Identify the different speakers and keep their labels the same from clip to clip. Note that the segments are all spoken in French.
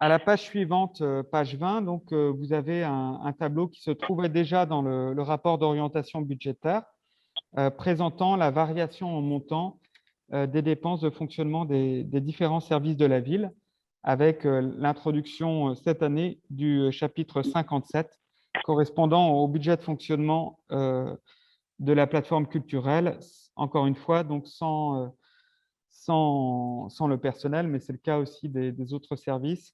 Speaker 1: À la page suivante, page 20, donc, vous avez un tableau qui se trouvait déjà dans le rapport d'orientation budgétaire, présentant la variation en montant des dépenses de fonctionnement des différents services de la ville, avec l'introduction cette année du chapitre 57, correspondant au budget de fonctionnement de la plateforme culturelle, encore une fois, donc sans le personnel, mais c'est le cas aussi des autres services,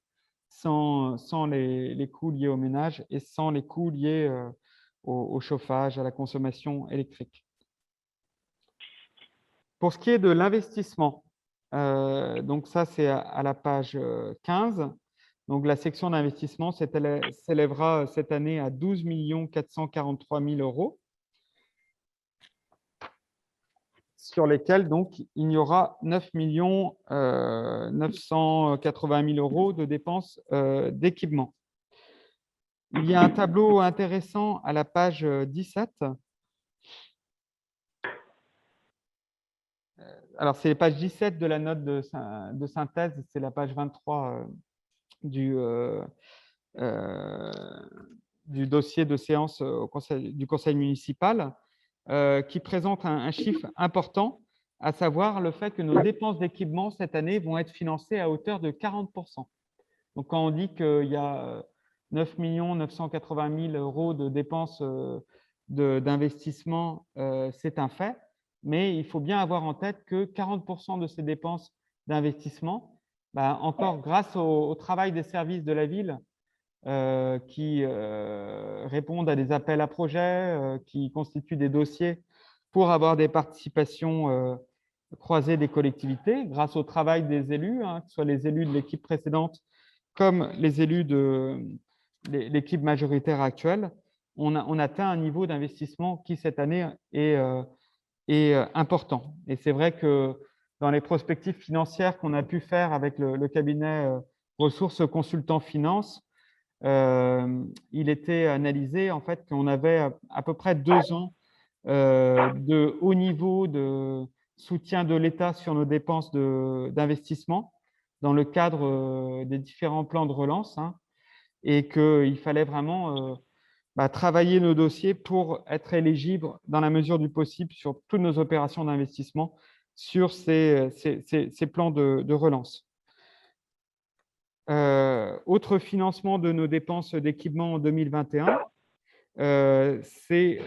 Speaker 1: sans les coûts liés au ménage et sans les coûts liés au chauffage, à la consommation électrique. Pour ce qui est de l'investissement, donc ça c'est à la page 15. Donc la section d'investissement s'élèvera cette année à 12 443 000 euros, sur lesquels donc il y aura 9 980 000 euros de dépenses d'équipement. Il y a un tableau intéressant à la page 17. Alors, c'est la page 17 de la note de synthèse, c'est la page 23 du dossier de séance du conseil municipal, qui présente un chiffre important, à savoir le fait que nos dépenses d'équipement cette année vont être financées à hauteur de 40%. Donc, quand on dit qu'il y a 9 980 000 euros de dépenses d'investissement, c'est un fait, mais il faut bien avoir en tête que 40% de ces dépenses d'investissement, encore grâce au travail des services de la ville, qui répondent à des appels à projets, qui constituent des dossiers pour avoir des participations croisées des collectivités, grâce au travail des élus, que ce soit les élus de l'équipe précédente comme les élus de l'équipe majoritaire actuelle. On atteint un niveau d'investissement qui, cette année, est important. Et c'est vrai que dans les prospectives financières qu'on a pu faire avec le cabinet Ressources Consultants Finance, il était analysé en fait qu'on avait à peu près 2 ans de haut niveau de soutien de l'État sur nos dépenses d'investissement dans le cadre des différents plans de relance, et qu'il fallait vraiment travailler nos dossiers pour être éligibles dans la mesure du possible sur toutes nos opérations d'investissement sur ces plans de relance. Autre financement de nos dépenses d'équipement en 2021, c'est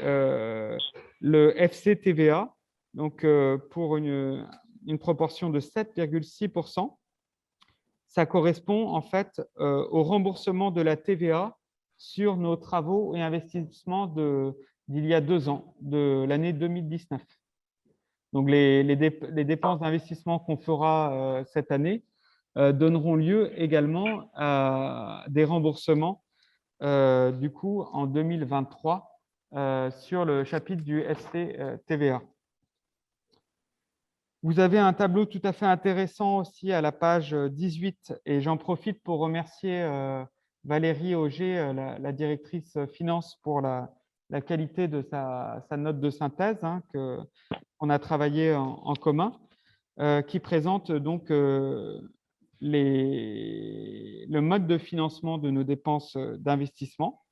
Speaker 1: le FCTVA, donc pour une proportion de 7,6%. Ça correspond en fait au remboursement de la TVA sur nos travaux et investissements d'il y a 2 ans, de l'année 2019. Donc les dépenses d'investissement qu'on fera cette année donneront lieu également à des remboursements du coup en 2023 sur le chapitre du FCTVA. Vous avez un tableau tout à fait intéressant aussi à la page 18, et j'en profite pour remercier Valérie Auger, la directrice finance, pour la qualité de sa note de synthèse qu'on a travaillé en commun, qui présente donc le mode de financement de nos dépenses d'investissement,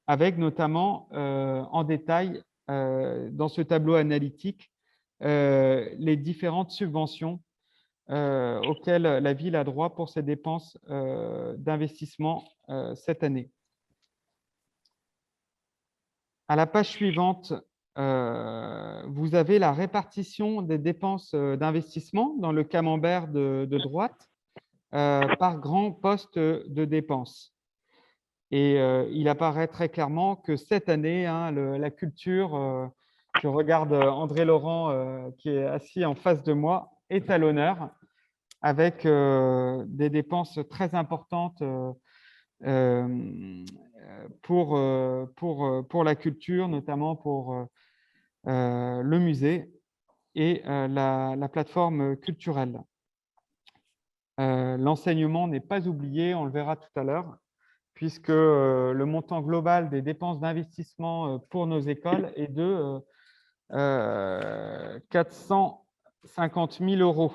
Speaker 1: avec notamment en détail dans ce tableau analytique les différentes subventions auxquelles la ville a droit pour ses dépenses d'investissement cette année. À la page suivante, vous avez la répartition des dépenses d'investissement dans le camembert de droite par grand poste de dépenses. Et il apparaît très clairement que cette année, la culture, je regarde André Laurent qui est assis en face de moi, est à l'honneur, avec des dépenses très importantes pour la culture, notamment pour le musée et la plateforme culturelle. L'enseignement n'est pas oublié, on le verra tout à l'heure, puisque le montant global des dépenses d'investissement pour nos écoles est de 450 000 euros.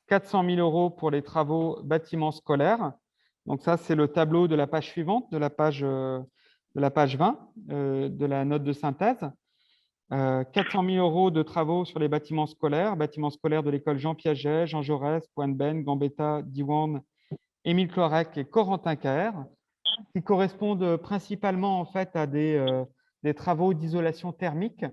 Speaker 1: 400 000 euros pour les travaux bâtiments scolaires, Donc ça, c'est le tableau de la page suivante, de la page 20 de la note de synthèse. 400 000 euros de travaux sur les bâtiments scolaires de l'école Jean Piaget, Jean Jaurès, Pointe-Ben, Gambetta, Diwan, Émile Clorec et Corentin Caher, qui correspondent principalement en fait à des travaux d'isolation thermique,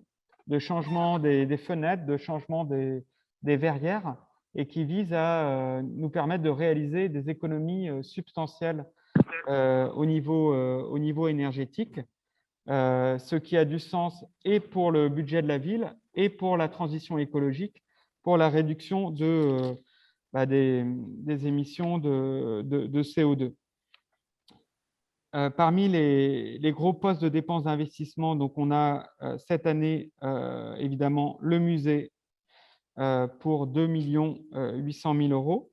Speaker 1: de changement des fenêtres, de changement des verrières, et qui visent à nous permettre de réaliser des économies substantielles au niveau énergétique, ce qui a du sens et pour le budget de la ville et pour la transition écologique, pour la réduction des émissions de CO2. Parmi les gros postes de dépenses d'investissement, donc on a cette année évidemment le musée pour 2 800 000 euros,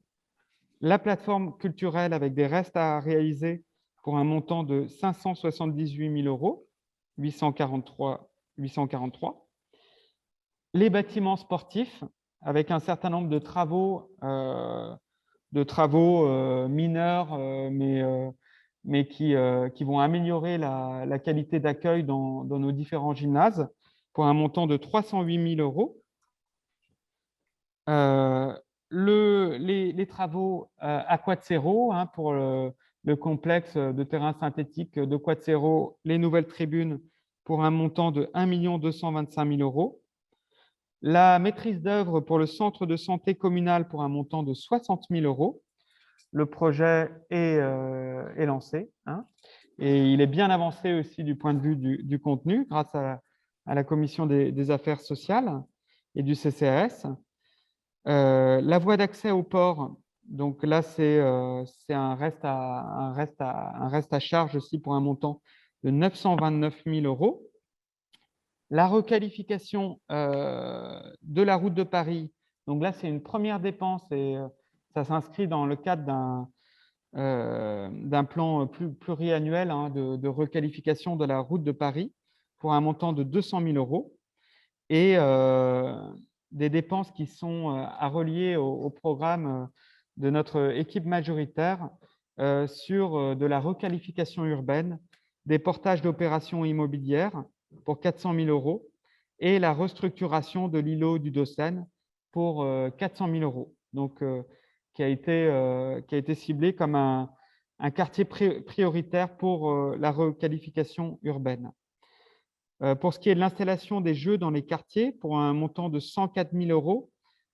Speaker 1: la plateforme culturelle avec des restes à réaliser pour un montant de 578 000 euros, 843, les bâtiments sportifs avec un certain nombre de travaux mineurs, mais qui vont améliorer la qualité d'accueil dans nos différents gymnases pour un montant de 308 000 euros. Les travaux Aquatzero pour le complexe de terrain synthétique de Quatzero, les nouvelles tribunes pour un montant de 1 225 000 euros. La maîtrise d'œuvre pour le centre de santé communal pour un montant de 60 000 euros. Le projet est lancé et il est bien avancé aussi du point de vue du contenu grâce à la commission des affaires sociales et du CCAS. La voie d'accès au port, donc là, c'est un reste à charge aussi pour un montant de 929 000 euros. La requalification de la route de Paris, donc là, c'est une première dépense et ça s'inscrit dans le cadre d'un plan pluriannuel de requalification de la route de Paris pour un montant de 200 000 euros. Et des dépenses qui sont à relier au programme de notre équipe majoritaire sur de la requalification urbaine, des portages d'opérations immobilières pour 400 000 euros et la restructuration de l'îlot du Dossen pour 400 000 euros. Donc, qui a été ciblé comme un quartier prioritaire pour la requalification urbaine. Pour ce qui est de l'installation des jeux dans les quartiers, pour un montant de 104 000 euros,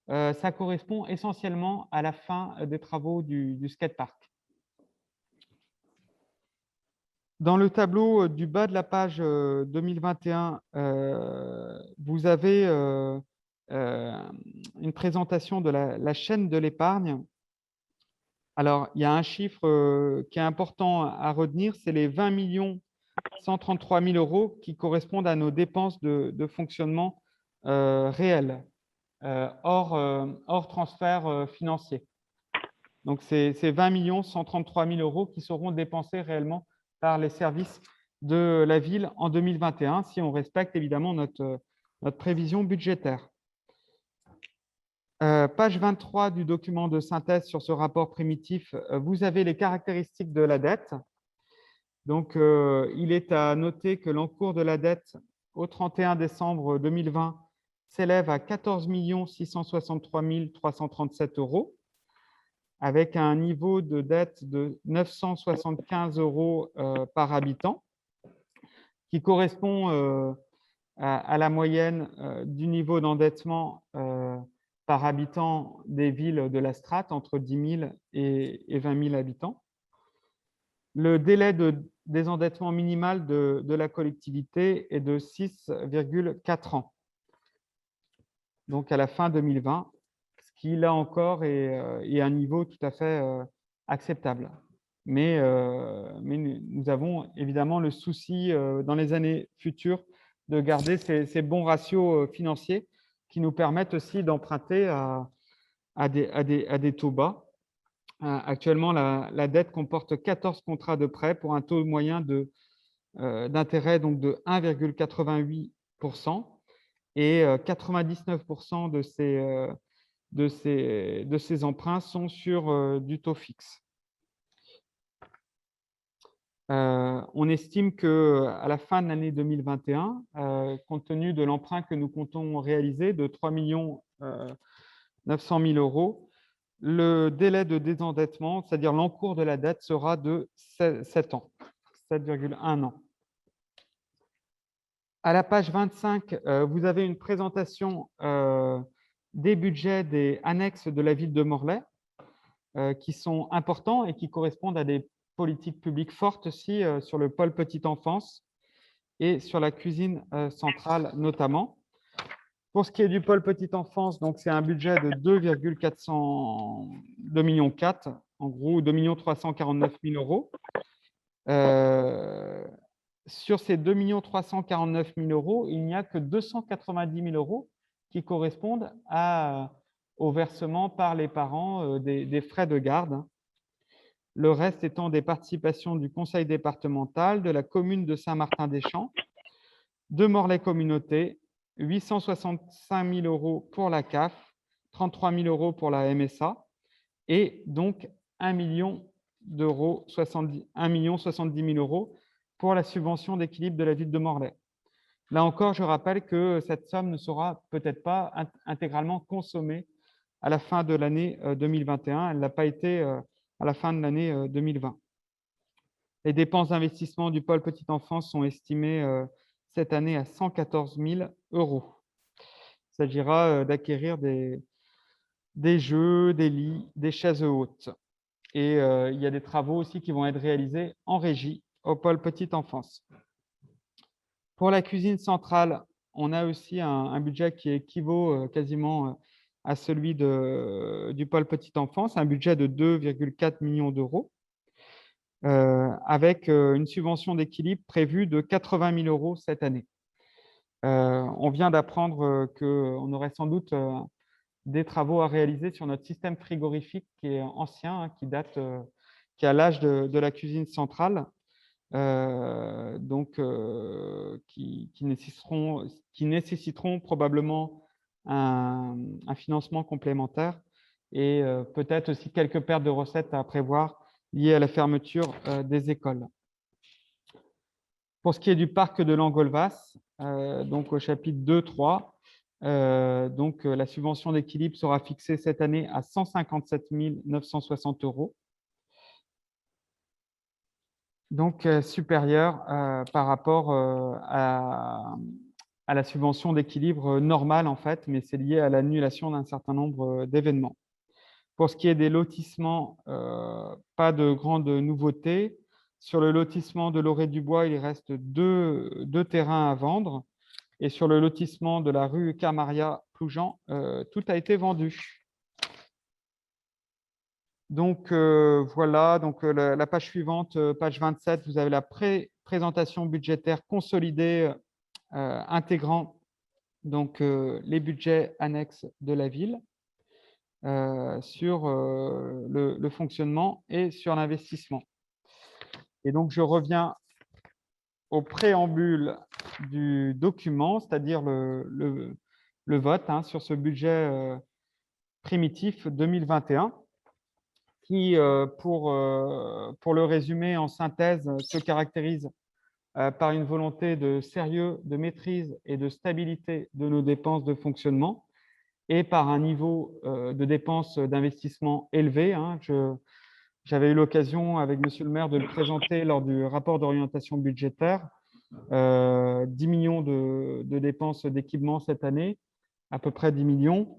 Speaker 1: ça correspond essentiellement à la fin des travaux du skatepark. Dans le tableau du bas de la page 2021, vous avez une présentation de la chaîne de l'épargne. Alors, il y a un chiffre qui est important à retenir, c'est les 20 133 000 euros qui correspondent à nos dépenses de fonctionnement réelles, hors transfert financier. Donc, c'est 20 133 000 euros qui seront dépensés réellement par les services de la ville en 2021, si on respecte évidemment notre prévision budgétaire. Page 23 du document de synthèse sur ce rapport primitif, vous avez les caractéristiques de la dette. Donc, il est à noter que l'encours de la dette au 31 décembre 2020 s'élève à 14 663 337 euros, avec un niveau de dette de 975 euros par habitant, qui correspond à la moyenne du niveau d'endettement par habitant des villes de la strate, entre 10 000 et 20 000 habitants. Le délai de désendettement minimal de la collectivité est de 6,4 ans. Donc, à la fin 2020, ce qui, là encore, est un niveau tout à fait acceptable. Mais nous avons évidemment le souci, dans les années futures, de garder ces bons ratios financiers qui nous permettent aussi d'emprunter à des taux bas. Actuellement, la dette comporte 14 contrats de prêt pour un taux moyen d'intérêt de 1,88% et 99% de ces emprunts sont sur du taux fixe. On estime qu'à la fin de l'année 2021, compte tenu de l'emprunt que nous comptons réaliser de 3 900 000 euros, le délai de désendettement, c'est-à-dire l'encours de la dette, sera de 7 ans, 7,1 ans. À la page 25, vous avez une présentation des budgets des annexes de la ville de Morlaix, qui sont importants et qui correspondent à des politiques publiques fortes aussi sur le pôle petite enfance et sur la cuisine centrale notamment. Pour ce qui est du pôle petite enfance, donc c'est un budget de 2,4 millions, en gros 2 349 000 euros. Sur ces 2 349 000 euros, il n'y a que 290 000 euros qui correspondent au versement par les parents des frais de garde. Le reste étant des participations du conseil départemental, de la commune de Saint-Martin-des-Champs, de Morlaix Communauté, 865 000 euros pour la CAF, 33 000 euros pour la MSA et donc 1 million d'euros, 1 million 70 000 euros pour la subvention d'équilibre de la ville de Morlaix. Là encore, je rappelle que cette somme ne sera peut-être pas intégralement consommée à la fin de l'année 2021. Elle n'a pas été à la fin de l'année 2020. Les dépenses d'investissement du pôle petite enfance sont estimées cette année à 114 000 euros. Il s'agira d'acquérir des jeux, des lits, des chaises hautes. Et il y a des travaux aussi qui vont être réalisés en régie au pôle petite enfance. Pour la cuisine centrale, on a aussi un budget qui équivaut quasiment à celui du pôle petite enfance, un budget de 2,4 millions d'euros, avec une subvention d'équilibre prévue de 80 000 euros cette année. On vient d'apprendre qu'on aurait sans doute des travaux à réaliser sur notre système frigorifique qui est ancien, qui date, qui a l'âge de la cuisine centrale, qui nécessiteront probablement un financement complémentaire et peut-être aussi quelques pertes de recettes à prévoir liées à la fermeture des écoles. Pour ce qui est du parc de Langolvas, donc au chapitre 2.3, la subvention d'équilibre sera fixée cette année à 157 960 euros. Donc supérieure par rapport à la subvention d'équilibre normale, en fait, mais c'est lié à l'annulation d'un certain nombre d'événements. Pour ce qui est des lotissements, pas de grandes nouveautés. Sur le lotissement de Loré-du-Bois, il reste deux terrains à vendre. Et sur le lotissement de la rue Camaria-Ploujean, tout a été vendu. Donc voilà, donc la page suivante, page 27, vous avez la présentation budgétaire consolidée intégrant donc, les budgets annexes de la ville sur le fonctionnement et sur l'investissement. Et donc, je reviens au préambule du document, c'est-à-dire le vote sur ce budget primitif 2021 qui, pour le résumer en synthèse, se caractérise par une volonté de sérieux, de maîtrise et de stabilité de nos dépenses de fonctionnement et par un niveau de dépenses d'investissement élevé. J'avais eu l'occasion avec Monsieur le maire de le présenter lors du rapport d'orientation budgétaire. 10 millions de dépenses d'équipement cette année, à peu près 10 millions.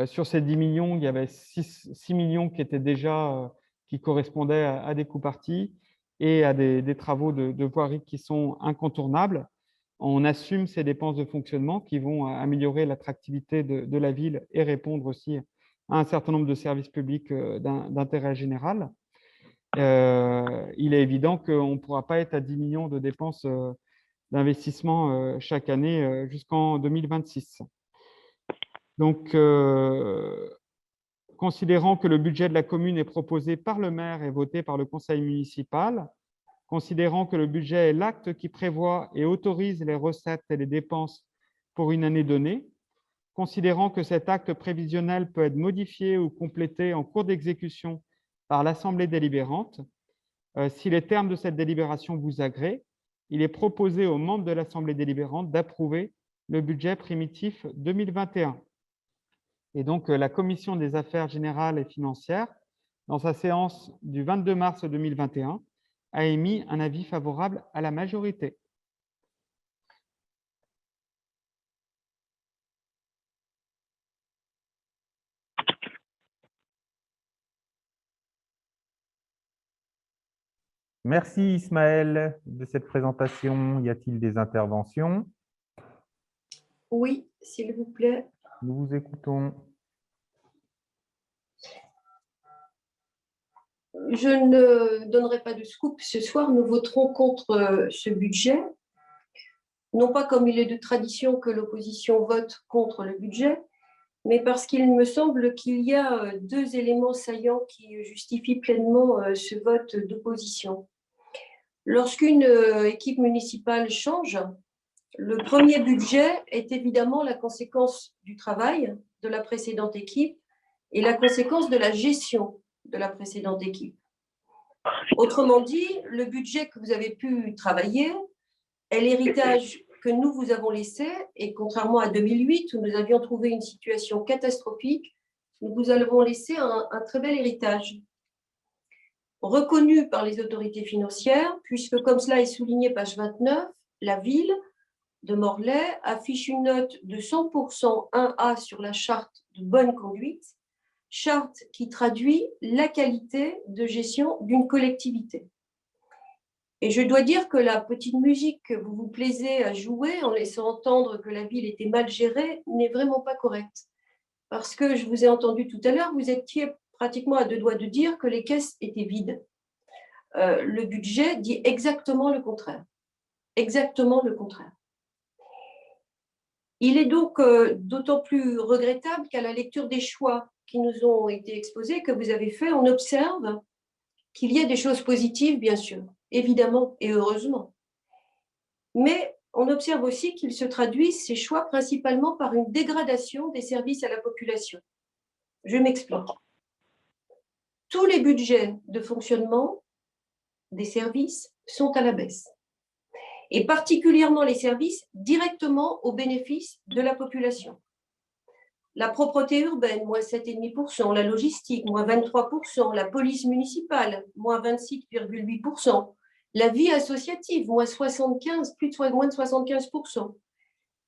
Speaker 1: Sur ces 10 millions, il y avait 6 millions qui étaient déjà, qui correspondaient à des coûts-partis et à des travaux de voirie qui sont incontournables. On assume ces dépenses de fonctionnement qui vont améliorer l'attractivité de la ville et répondre aussi à un certain nombre de services publics d'intérêt général. Il est évident qu'on ne pourra pas être à 10 millions de dépenses d'investissement chaque année jusqu'en 2026. Donc, considérant que le budget de la commune est proposé par le maire et voté par le conseil municipal, considérant que le budget est l'acte qui prévoit et autorise les recettes et les dépenses pour une année donnée, considérant que cet acte prévisionnel peut être modifié ou complété en cours d'exécution par l'Assemblée délibérante, Si les termes de cette délibération vous agréent, il est proposé aux membres de l'Assemblée délibérante d'approuver le budget primitif 2021. Et donc, la Commission des affaires générales et financières, dans sa séance du 22 mars 2021, a émis un avis favorable à la majorité.
Speaker 2: Merci Ismaël de cette présentation. Y a-t-il des interventions?
Speaker 3: Oui, s'il vous plaît.
Speaker 2: Nous vous écoutons.
Speaker 3: Je ne donnerai pas de scoop ce soir. Nous voterons contre ce budget. Non pas comme il est de tradition que l'opposition vote contre le budget, mais parce qu'il me semble qu'il y a deux éléments saillants qui justifient pleinement ce vote d'opposition. Lorsqu'une équipe municipale change, le premier budget est évidemment la conséquence du travail de la précédente équipe et la conséquence de la gestion de la précédente équipe. Autrement dit, le budget que vous avez pu travailler est l'héritage que nous vous avons laissé, et contrairement à 2008 où nous avions trouvé une situation catastrophique, nous vous avons laissé un très bel héritage, reconnu par les autorités financières, puisque comme cela est souligné page 29, la ville de Morlaix affiche une note de 100% 1A sur la charte de bonne conduite, charte qui traduit la qualité de gestion d'une collectivité. Et je dois dire que la petite musique que vous vous plaisez à jouer en laissant entendre que la ville était mal gérée n'est vraiment pas correcte. Parce que je vous ai entendu tout à l'heure, vous étiez pratiquement à deux doigts de dire que les caisses étaient vides. Le budget dit exactement le contraire. Exactement le contraire. Il est donc d'autant plus regrettable qu'à la lecture des choix qui nous ont été exposés, que vous avez fait, on observe qu'il y a des choses positives, bien sûr, évidemment et heureusement. Mais on observe aussi qu'ils se traduisent, ces choix, principalement par une dégradation des services à la population. Je m'explique. Tous les budgets de fonctionnement des services sont à la baisse. Et particulièrement les services directement au bénéfice de la population. La propreté urbaine, moins 7,5%, la logistique, moins 23%, la police municipale, moins 26,8%, la vie associative, moins 75, moins de 75%,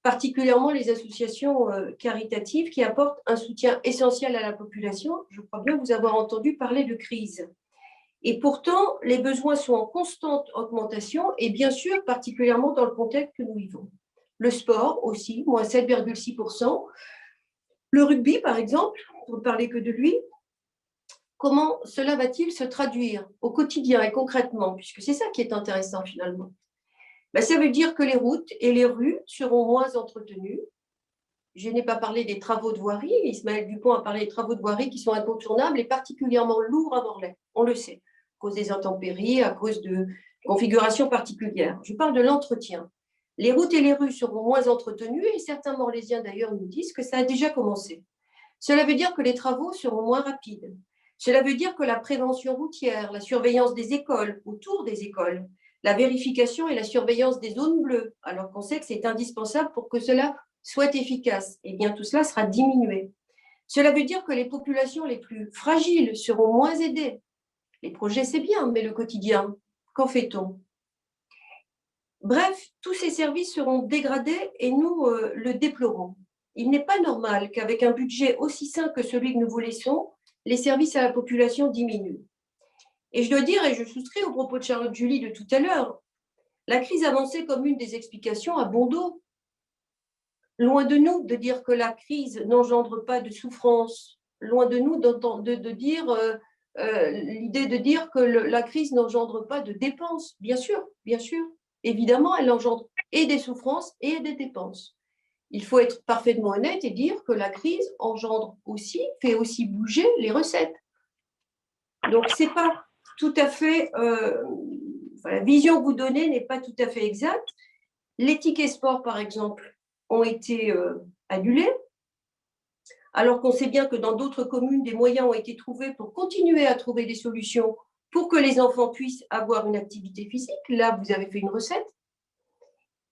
Speaker 3: particulièrement les associations caritatives qui apportent un soutien essentiel à la population. Je crois bien vous avoir entendu parler de crise. Et pourtant, les besoins sont en constante augmentation et bien sûr, particulièrement dans le contexte que nous vivons. Le sport aussi, moins 7,6%. Le rugby, par exemple, pour ne parler que de lui, comment cela va-t-il se traduire au quotidien et concrètement, puisque c'est ça qui est intéressant finalement. Ça veut dire que les routes et les rues seront moins entretenues. Je n'ai pas parlé des travaux de voirie. Ismaël Dupont a parlé des travaux de voirie qui sont incontournables et particulièrement lourds à Morlaix. On le sait, à cause des intempéries, à cause de configurations particulières. Je parle de l'entretien. Les routes et les rues seront moins entretenues et certains Morlaisiens d'ailleurs nous disent que ça a déjà commencé. Cela veut dire que les travaux seront moins rapides. Cela veut dire que la prévention routière, la surveillance des écoles, autour des écoles, la vérification et la surveillance des zones bleues, alors qu'on sait que c'est indispensable pour que cela soit efficace, eh bien tout cela sera diminué. Cela veut dire que les populations les plus fragiles seront moins aidées. Les projets, c'est bien, mais le quotidien, qu'en fait-on? Bref, tous ces services seront dégradés et nous le déplorons. Il n'est pas normal qu'avec un budget aussi sain que celui que nous vous laissons, les services à la population diminuent. Et je dois dire, et je souscris aux propos de Charlotte Julie de tout à l'heure, la crise avancée comme une des explications à bon dos. Loin de nous de dire que la crise n'engendre pas de souffrance, loin de nous de dire l'idée de dire que la crise n'engendre pas de dépenses. Bien sûr, évidemment, elle engendre et des souffrances et des dépenses. Il faut être parfaitement honnête et dire que la crise engendre aussi, fait aussi bouger les recettes. Donc, c'est pas tout à fait, la vision que vous donnez n'est pas tout à fait exacte. Les tickets sport, par exemple, ont été annulés, alors qu'on sait bien que dans d'autres communes, des moyens ont été trouvés pour continuer à trouver des solutions pour que les enfants puissent avoir une activité physique. Là, vous avez fait une recette.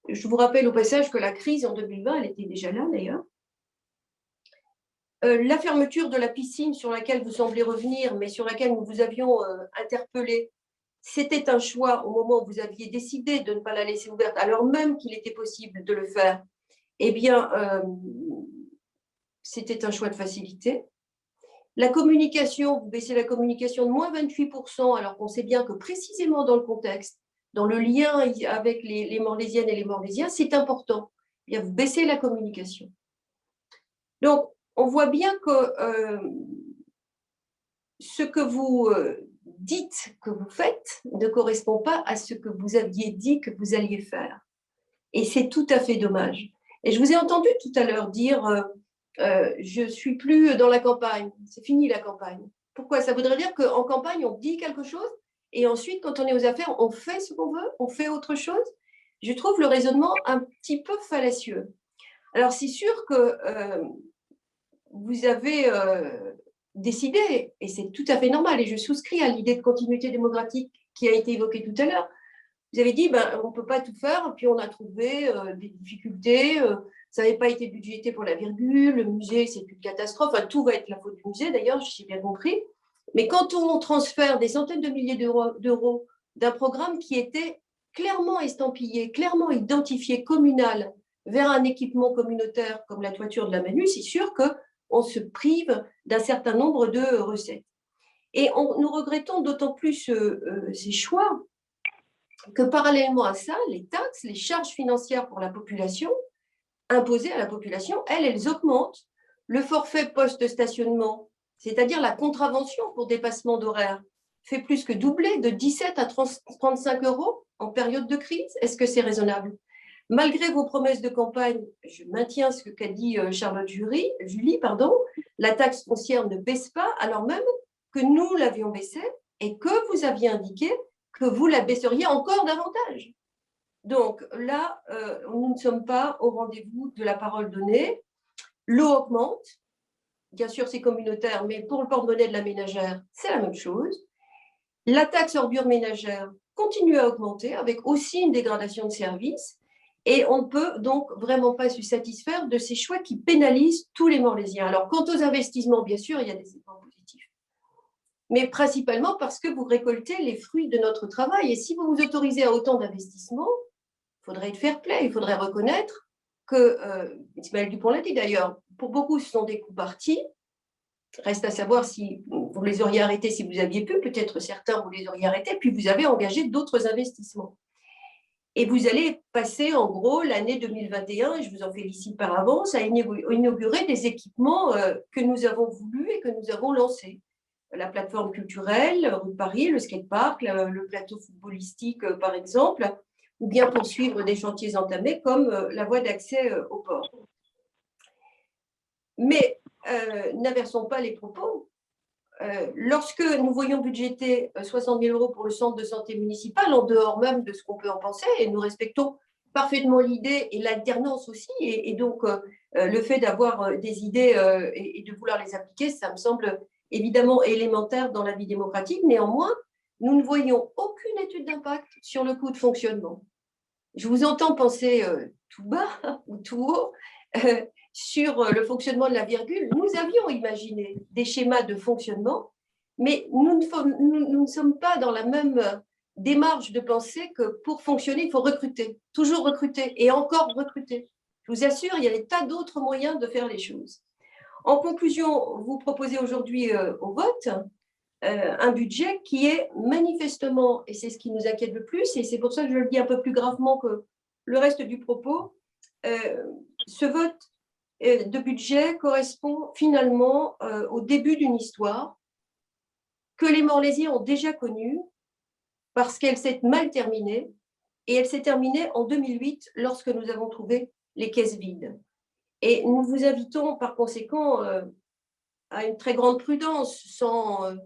Speaker 3: Je vous rappelle au passage que la crise en 2020, elle était déjà là d'ailleurs. La fermeture de la piscine sur laquelle vous semblez revenir, mais sur laquelle nous vous avions interpellé, c'était un choix au moment où vous aviez décidé de ne pas la laisser ouverte, alors même qu'il était possible de le faire. Eh bien, c'était un choix de facilité. La communication, vous baissez la communication de moins 28%, alors qu'on sait bien que précisément dans le contexte, dans le lien avec les Morlaisiennes et les Morlaisiens, c'est important. Eh bien, vous baissez la communication. Donc, on voit bien que ce que vous dites que vous faites ne correspond pas à ce que vous aviez dit que vous alliez faire. Et c'est tout à fait dommage. Et je vous ai entendu tout à l'heure dire je ne suis plus dans la campagne, c'est fini la campagne. Pourquoi? Ça voudrait dire qu'en campagne, on dit quelque chose et ensuite, quand on est aux affaires, on fait ce qu'on veut, on fait autre chose. Je trouve le raisonnement un petit peu fallacieux. Alors, c'est sûr que vous avez décidé, et c'est tout à fait normal, et je souscris à l'idée de continuité démocratique qui a été évoquée tout à l'heure. Vous avez dit, on ne peut pas tout faire, puis on a trouvé des difficultés, ça n'avait pas été budgété pour la virgule, le musée, c'est une catastrophe, enfin, tout va être la faute du musée d'ailleurs, j'ai bien compris. Mais quand on transfère des centaines de milliers d'euros d'un programme qui était clairement estampillé, clairement identifié communal vers un équipement communautaire comme la toiture de la Manu, c'est sûr qu'on se prive d'un certain nombre de recettes. Et nous regrettons d'autant plus ces choix que parallèlement à ça, les taxes, les charges financières pour la population, imposées à la population, elles augmentent. Le forfait post-stationnement, c'est-à-dire la contravention pour dépassement d'horaire, fait plus que doubler de 17 à 35 euros en période de crise. Est-ce que c'est raisonnable? Malgré vos promesses de campagne, je maintiens ce qu'a dit Charlotte Julie, la taxe foncière ne baisse pas, alors même que nous l'avions baissée et que vous aviez indiqué que vous la baisseriez encore davantage. Donc là, nous ne sommes pas au rendez-vous de la parole donnée. L'eau augmente. Bien sûr, c'est communautaire, mais pour le porte-monnaie de la ménagère, c'est la même chose. La taxe ordure ménagère continue à augmenter avec aussi une dégradation de services. Et on ne peut donc vraiment pas se satisfaire de ces choix qui pénalisent tous les Morlaisiens. Alors, quant aux investissements, bien sûr, il y a des efforts positifs. Mais principalement parce que vous récoltez les fruits de notre travail. Et si vous vous autorisez à autant d'investissements, il faudrait être fair play, il faudrait reconnaître que, Ismaël Dupont l'a dit d'ailleurs, pour beaucoup, ce sont des coups partis. Reste à savoir si vous les auriez arrêtés si vous aviez pu, peut-être certains vous les auriez arrêtés, puis vous avez engagé d'autres investissements. Et vous allez passer en gros l'année 2021, et je vous en félicite par avance, à inaugurer des équipements que nous avons voulu et que nous avons lancés. La plateforme culturelle, rue de Paris, le skatepark, le plateau footballistique par exemple, ou bien poursuivre des chantiers entamés comme la voie d'accès au port. Mais n'inversons pas les propos. Lorsque nous voyons budgéter 60 000 euros pour le centre de santé municipal, en dehors même de ce qu'on peut en penser, et nous respectons parfaitement l'idée et l'alternance aussi, et donc le fait d'avoir des idées et de vouloir les appliquer, ça me semble évidemment élémentaire dans la vie démocratique. Néanmoins, nous ne voyons aucune étude d'impact sur le coût de fonctionnement. Je vous entends penser tout bas ou tout haut sur le fonctionnement de la virgule. Nous avions imaginé des schémas de fonctionnement, mais nous ne sommes pas dans la même démarche de penser que pour fonctionner, il faut recruter, toujours recruter et encore recruter. Je vous assure, il y a des tas d'autres moyens de faire les choses. En conclusion, vous proposez aujourd'hui au vote un budget qui est manifestement, et c'est ce qui nous inquiète le plus, et c'est pour ça que je le dis un peu plus gravement que le reste du propos, ce vote de budget correspond finalement au début d'une histoire que les Morlaisiens ont déjà connue parce qu'elle s'est mal terminée, et elle s'est terminée en 2008 lorsque nous avons trouvé les caisses vides. Et nous vous invitons par conséquent à une très grande prudence, sans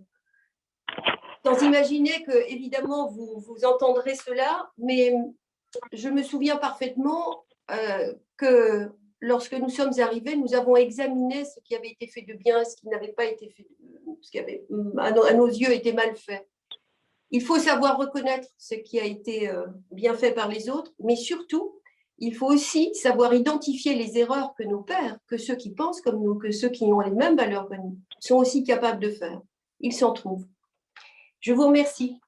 Speaker 3: imaginer que, évidemment, vous entendrez cela, mais je me souviens parfaitement que lorsque nous sommes arrivés, nous avons examiné ce qui avait été fait de bien, ce qui n'avait pas été fait, ce qui avait, à nos yeux, été mal fait. Il faut savoir reconnaître ce qui a été bien fait par les autres, mais surtout, il faut aussi savoir identifier les erreurs que nos pairs, que ceux qui pensent comme nous, que ceux qui ont les mêmes valeurs que nous, sont aussi capables de faire. Ils s'en trouvent. Je vous remercie.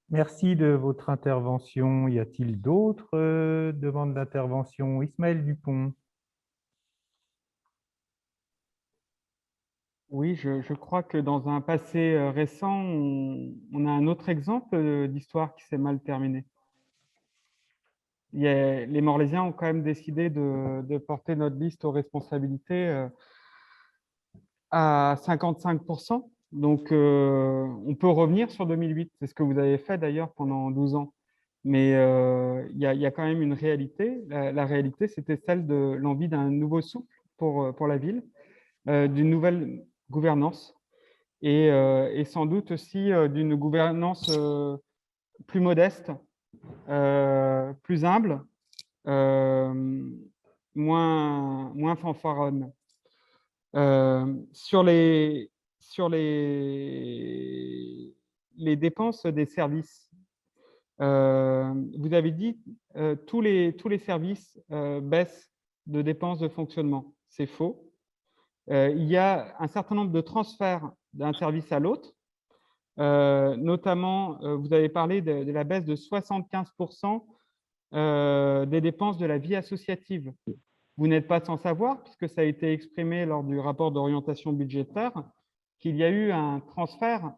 Speaker 2: Merci de votre intervention. Y a-t-il d'autres demandes d'intervention? Ismaël Dupont.
Speaker 1: Oui, je crois que dans un passé récent, on a un autre exemple d'histoire qui s'est mal terminée. Les Morlésiens ont quand même décidé de porter notre liste aux responsabilités à 55%. Donc, on peut revenir sur 2008. C'est ce que vous avez fait d'ailleurs pendant 12 ans. Mais il y a quand même une réalité. La réalité, c'était celle de l'envie d'un nouveau souffle pour la ville, d'une nouvelle gouvernance et sans doute aussi d'une gouvernance plus modeste, plus humble, moins fanfaronne. Sur les dépenses des services, vous avez dit tous les services baissent de dépenses de fonctionnement. C'est faux. Il y a un certain nombre de transferts d'un service à l'autre. Notamment, vous avez parlé de la baisse de 75% des dépenses de la vie associative. Vous n'êtes pas sans savoir, puisque ça a été exprimé lors du rapport d'orientation budgétaire, qu'il y a eu un transfert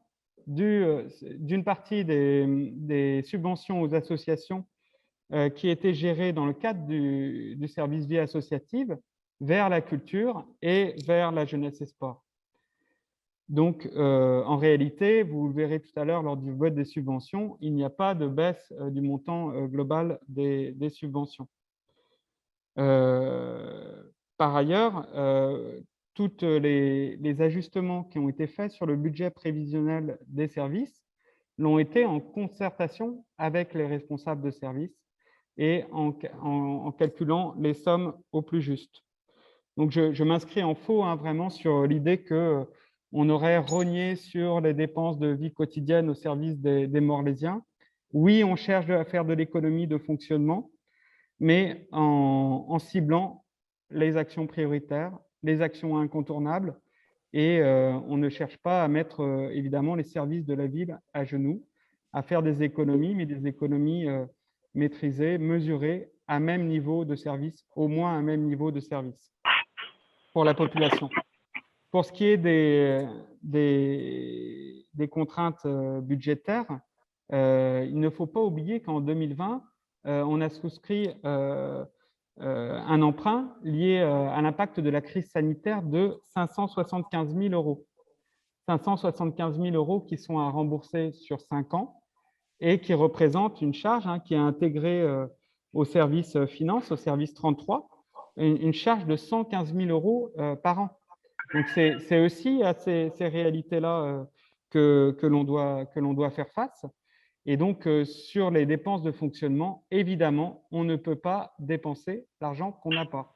Speaker 1: d'une partie des subventions aux associations qui étaient gérées dans le cadre du service vie associative vers la culture et vers la jeunesse et sport. Donc, en réalité, vous le verrez tout à l'heure lors du vote des subventions, il n'y a pas de baisse du montant global des subventions. Par ailleurs, tous les ajustements qui ont été faits sur le budget prévisionnel des services l'ont été en concertation avec les responsables de services et en calculant les sommes au plus juste. Donc, je m'inscris en faux vraiment sur l'idée qu'on aurait rogné sur les dépenses de vie quotidienne au service des Morlésiens. Oui, on cherche à faire de l'économie de fonctionnement, mais en ciblant les actions prioritaires, les actions incontournables, et on ne cherche pas à mettre évidemment les services de la ville à genoux, à faire des économies, mais des économies maîtrisées, mesurées, à même niveau de service, au moins à même niveau de service pour la population. Pour ce qui est des contraintes budgétaires, il ne faut pas oublier qu'en 2020, on a souscrit un emprunt lié à l'impact de la crise sanitaire de 575 000 euros. 575 000 euros qui sont à rembourser sur 5 ans et qui représentent une charge qui est intégrée au service finance, au service 33, une charge de 115 000 euros par an. Donc, c'est aussi à ces réalités-là que l'on doit faire face. Et donc, sur les dépenses de fonctionnement, évidemment, on ne peut pas dépenser l'argent qu'on n'a pas.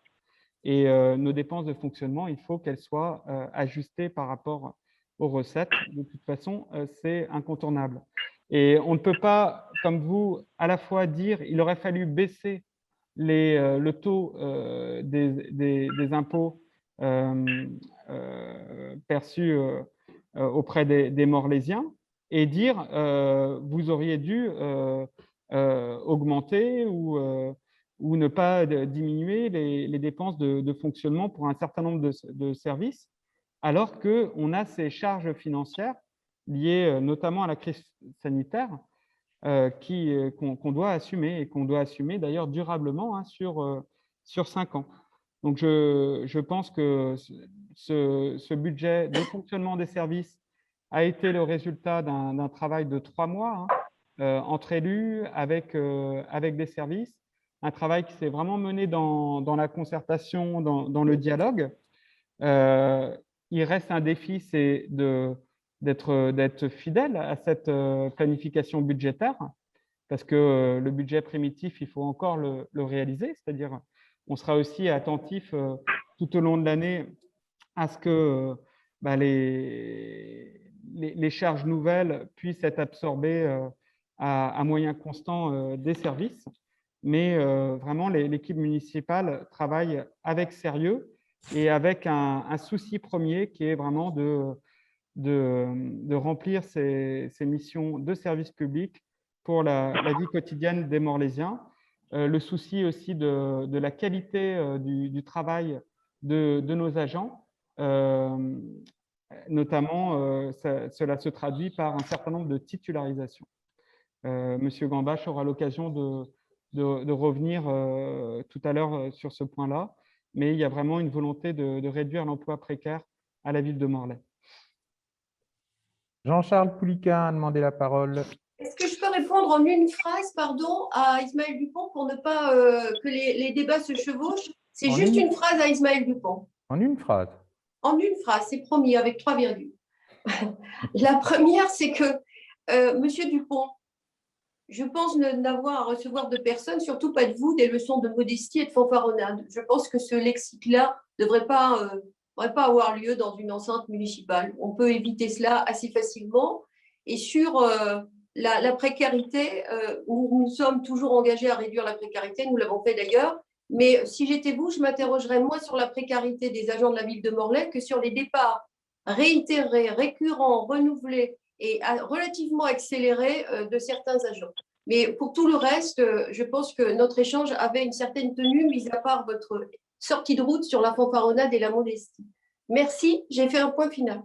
Speaker 1: Et nos dépenses de fonctionnement, il faut qu'elles soient ajustées par rapport aux recettes. De toute façon, c'est incontournable. Et on ne peut pas, comme vous, à la fois dire qu'il aurait fallu baisser le taux des impôts perçus auprès des Morlésiens et dire vous auriez dû augmenter ou ne pas diminuer les dépenses de fonctionnement pour un certain nombre de services, alors qu'on a ces charges financières liées notamment à la crise sanitaire qu'on doit assumer et qu'on doit assumer d'ailleurs durablement sur 5 ans. Donc, je pense que ce budget de fonctionnement des services a été le résultat d'un travail de 3 mois entre élus, avec des services, un travail qui s'est vraiment mené dans la concertation, dans le dialogue. Il reste un défi, c'est d'être fidèle à cette planification budgétaire, parce que le budget primitif, il faut encore le réaliser, c'est-à-dire on sera aussi attentif tout au long de l'année à ce que les charges nouvelles puissent être absorbées à moyens constants des services. Mais vraiment, l'équipe municipale travaille avec sérieux et avec un souci premier qui est vraiment de remplir ces missions de service public pour la vie quotidienne des Morlaisiens. Le souci aussi de la qualité du travail de nos agents. Notamment, cela se traduit par un certain nombre de titularisations. Monsieur Gambache aura l'occasion de revenir tout à l'heure sur ce point-là, mais il y a vraiment une volonté de réduire l'emploi précaire à la ville de Morlaix.
Speaker 2: Jean-Charles Pouliquen a demandé la parole.
Speaker 3: Est-ce que je peux répondre en une phrase, pardon, à Ismaël Dupont pour ne pas que les débats se chevauchent? C'est juste une phrase à Ismaël Dupont.
Speaker 2: En une phrase?
Speaker 3: En une phrase, c'est promis, avec 3 virgules. La première, c'est que, Monsieur Dupont, je pense n'avoir à recevoir de personne, surtout pas de vous, des leçons de modestie et de fanfaronnade. Je pense que ce lexique-là ne devrait pas avoir lieu dans une enceinte municipale. On peut éviter cela assez facilement. Et sur la précarité, nous sommes toujours engagés à réduire la précarité, nous l'avons fait d'ailleurs. Mais si j'étais vous, je m'interrogerais moins sur la précarité des agents de la ville de Morlaix que sur les départs réitérés, récurrents, renouvelés et relativement accélérés de certains agents. Mais pour tout le reste, je pense que notre échange avait une certaine tenue, mis à part votre sortie de route sur la fanfaronnade et la modestie. Merci, j'ai fait un point final.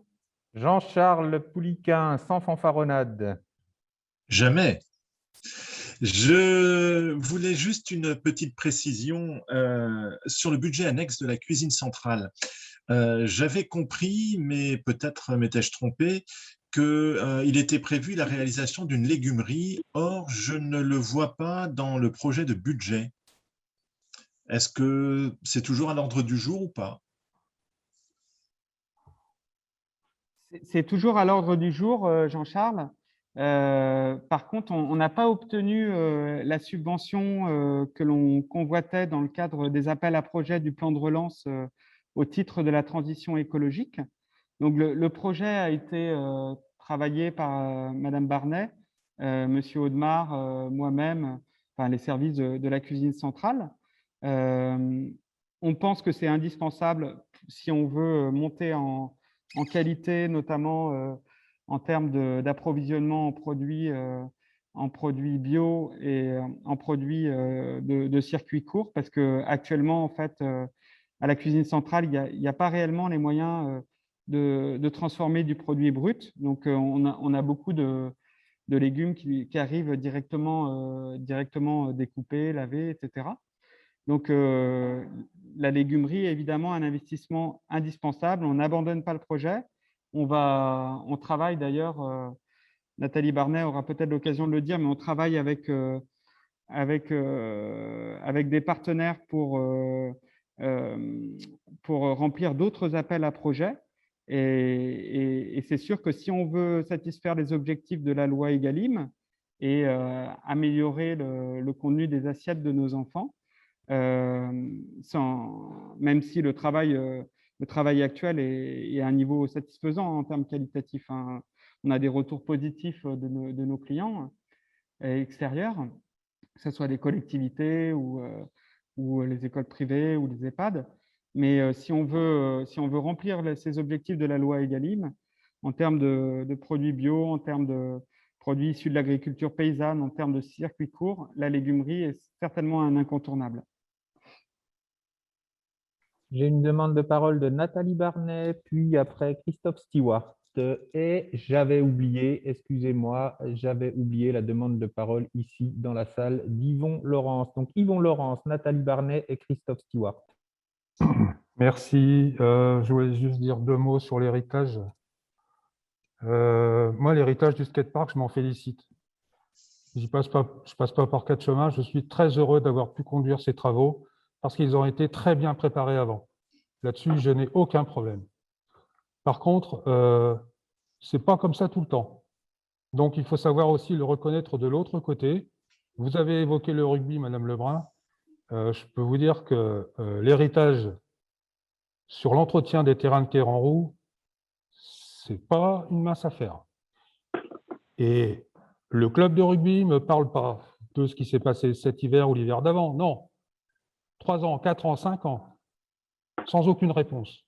Speaker 2: Jean-Charles Pouliquen, sans fanfaronnade.
Speaker 4: Jamais. Je voulais juste une petite précision sur le budget annexe de la cuisine centrale. J'avais compris, mais peut-être m'étais-je trompé, qu'il était prévu la réalisation d'une légumerie. Or, je ne le vois pas dans le projet de budget. Est-ce que c'est toujours à l'ordre du jour ou pas?
Speaker 1: C'est toujours à l'ordre du jour, Jean-Charles. Par contre, on n'a pas obtenu la subvention que l'on convoitait dans le cadre des appels à projets du plan de relance au titre de la transition écologique. Donc, le projet a été travaillé par Madame Barnet, Monsieur Audemars, moi-même, enfin, les services de la cuisine centrale. On pense que c'est indispensable si on veut monter en qualité, notamment en termes d'approvisionnement en produits bio et en produits de circuits courts, parce qu'actuellement, en fait, à la cuisine centrale, il n'y a pas réellement les moyens de transformer du produit brut. Donc, on a beaucoup de légumes qui arrivent directement découpés, lavés, etc. Donc, la légumerie est évidemment un investissement indispensable. On n'abandonne pas le projet. On travaille d'ailleurs, Nathalie Barnet aura peut-être l'occasion de le dire, mais on travaille avec des partenaires pour remplir d'autres appels à projets. Et c'est sûr que si on veut satisfaire les objectifs de la loi Egalim et améliorer le contenu des assiettes de nos enfants, même si le travail actuel est à un niveau satisfaisant en termes qualitatifs, hein. On a des retours positifs de nos clients extérieurs, que ce soit les collectivités ou les écoles privées ou les EHPAD. Mais si on veut remplir ces objectifs de la loi Egalim, en termes de produits bio, en termes de produits issus de l'agriculture paysanne, en termes de circuits courts, la légumerie est certainement un incontournable.
Speaker 2: J'ai une demande de parole de Nathalie Barnet, puis après Christophe Stewart. Et j'avais oublié, excusez-moi, j'avais oublié la demande de parole ici dans la salle d'Yvon Laurence. Donc Yvon Laurence, Nathalie Barnet et Christophe Stewart.
Speaker 5: Merci. Je voulais juste dire 2 mots sur l'héritage. Moi, l'héritage du skatepark, je m'en félicite. Je ne passe pas par 4 chemins. Je suis très heureux d'avoir pu conduire ces travaux parce qu'ils ont été très bien préparés avant. Là-dessus, je n'ai aucun problème. Par contre, ce n'est pas comme ça tout le temps. Donc, il faut savoir aussi le reconnaître de l'autre côté. Vous avez évoqué le rugby, Madame Lebrun. Je peux vous dire que l'héritage sur l'entretien des terrains de quai en roue, Ce n'est pas une mince affaire. Et le club de rugby ne me parle pas de ce qui s'est passé cet hiver ou l'hiver d'avant. Non. 3 ans, 4 ans, 5 ans, sans aucune réponse.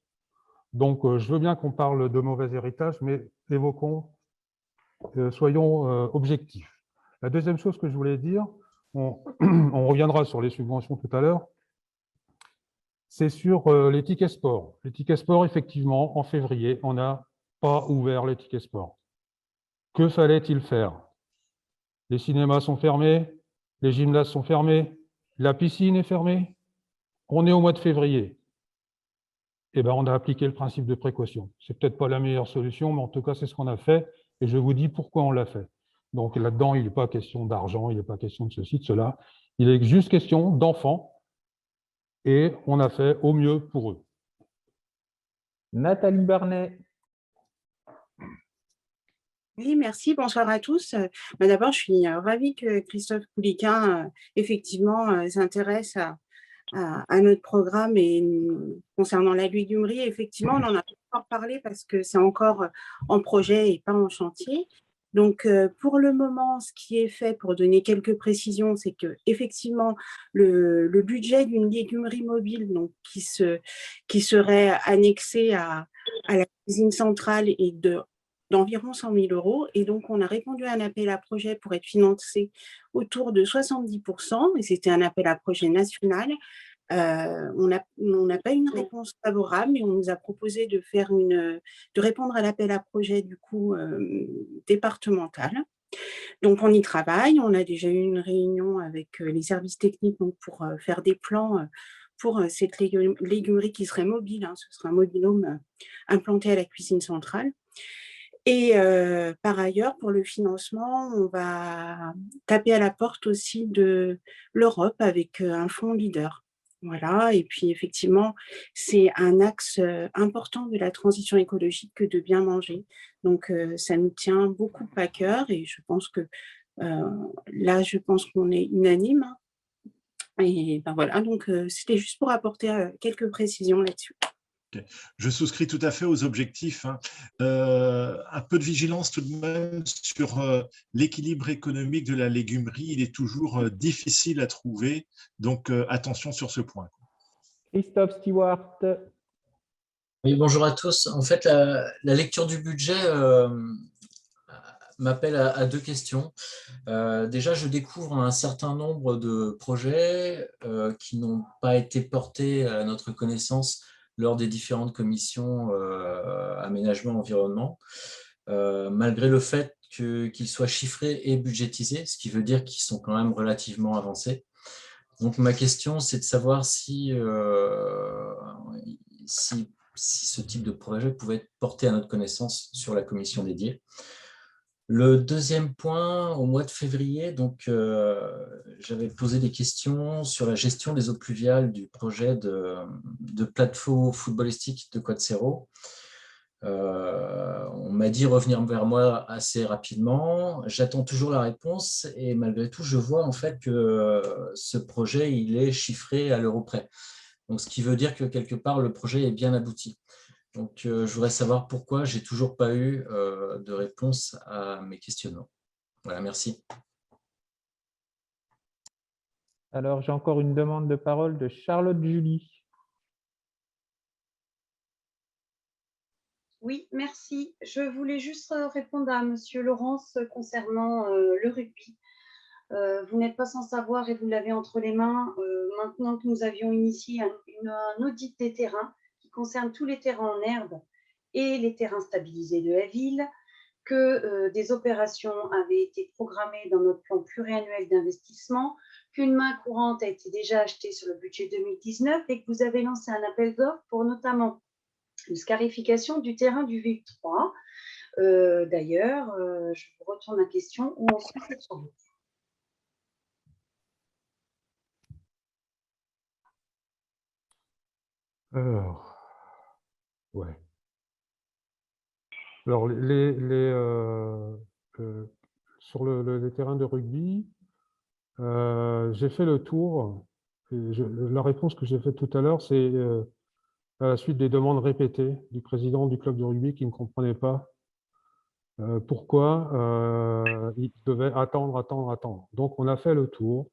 Speaker 5: Donc, je veux bien qu'on parle de mauvais héritage, mais évoquons, soyons objectifs. La deuxième chose que je voulais dire, on reviendra sur les subventions tout à l'heure, c'est sur les tickets sport. Les tickets sport, effectivement, en février, on n'a pas ouvert les tickets sport. Que fallait-il faire? Les cinémas sont fermés, les gymnases sont fermés, la piscine est fermée. On est au mois de février. Eh bien, on a appliqué le principe de précaution. Ce n'est peut-être pas la meilleure solution, mais en tout cas, c'est ce qu'on a fait. Et je vous dis pourquoi on l'a fait. Donc là-dedans, il n'est pas question d'argent, il n'est pas question de ceci, de cela. Il est juste question d'enfants. Et on a fait au mieux pour eux.
Speaker 2: Nathalie Barnet.
Speaker 6: Oui, merci. Bonsoir à tous. D'abord, je suis ravie que Christophe Couliquin, effectivement, s'intéresse à notre programme et concernant la légumerie. Effectivement, on en a pas encore parlé parce que c'est encore en projet et pas en chantier. Donc, pour le moment, ce qui est fait, pour donner quelques précisions, c'est que effectivement, le budget d'une légumerie mobile, donc qui serait annexé à la cuisine centrale, est d'environ 100 000 €. Et donc, on a répondu à un appel à projet pour être financé autour de 70%, et c'était un appel à projet national. On n'a pas eu une réponse favorable, mais on nous a proposé de répondre à l'appel à projet du coup départemental. Donc, on y travaille. On a déjà eu une réunion avec les services techniques donc, pour faire des plans pour cette légumerie qui serait mobile. Hein. Ce sera un mobilhome implanté à la cuisine centrale. Et par ailleurs, pour le financement, on va taper à la porte aussi de l'Europe avec un fonds leader. Voilà, et puis effectivement, c'est un axe important de la transition écologique que de bien manger. Donc, ça nous tient beaucoup à cœur et je pense que là, je pense qu'on est unanime. Hein. Et ben voilà, donc c'était juste pour apporter quelques précisions là-dessus.
Speaker 4: Okay. Je souscris tout à fait aux objectifs. Hein. Un peu de vigilance tout de même sur l'équilibre économique de la légumerie. Il est toujours difficile à trouver, donc attention sur ce point.
Speaker 2: Christophe Stewart.
Speaker 7: Oui, bonjour à tous. En fait, la lecture du budget m'appelle à deux questions. Déjà, je découvre un certain nombre de projets qui n'ont pas été portés à notre connaissance lors des différentes commissions aménagement environnement, malgré le fait qu'ils soient chiffrés et budgétisés, ce qui veut dire qu'ils sont quand même relativement avancés. Donc ma question, c'est de savoir si ce type de projet pouvait être porté à notre connaissance sur la commission dédiée. Le deuxième point, au mois de février, donc j'avais posé des questions sur la gestion des eaux pluviales du projet de plateau footballistique de Quad-Zéro. On m'a dit revenir vers moi assez rapidement. J'attends toujours la réponse et malgré tout, je vois en fait que ce projet, il est chiffré à l'euro près. Donc, ce qui veut dire que quelque part, le projet est bien abouti. Donc, je voudrais savoir pourquoi j'ai toujours pas eu de réponse à mes questionnements. Voilà, merci.
Speaker 2: Alors, j'ai encore une demande de parole de Charlotte Julie.
Speaker 8: Oui, merci. Je voulais juste répondre à Monsieur Laurence concernant le rugby. Vous n'êtes pas sans savoir et vous l'avez entre les mains, maintenant que nous avions initié un audit des terrains qui concerne tous les terrains en herbe et les terrains stabilisés de la ville, que des opérations avaient été programmées dans notre plan pluriannuel d'investissement, qu'une main courante a été déjà achetée sur le budget 2019 et que vous avez lancé un appel d'offres pour notamment une scarification du terrain du VU3. D'ailleurs, je vous retourne la question, où en sont ces travaux?
Speaker 5: Alors, ouais. Alors, sur les terrains de rugby, j'ai fait le tour. Et la réponse que j'ai faite tout à l'heure, c'est à la suite des demandes répétées du président du club de rugby qui ne comprenait pas pourquoi il devait attendre. Donc, on a fait le tour.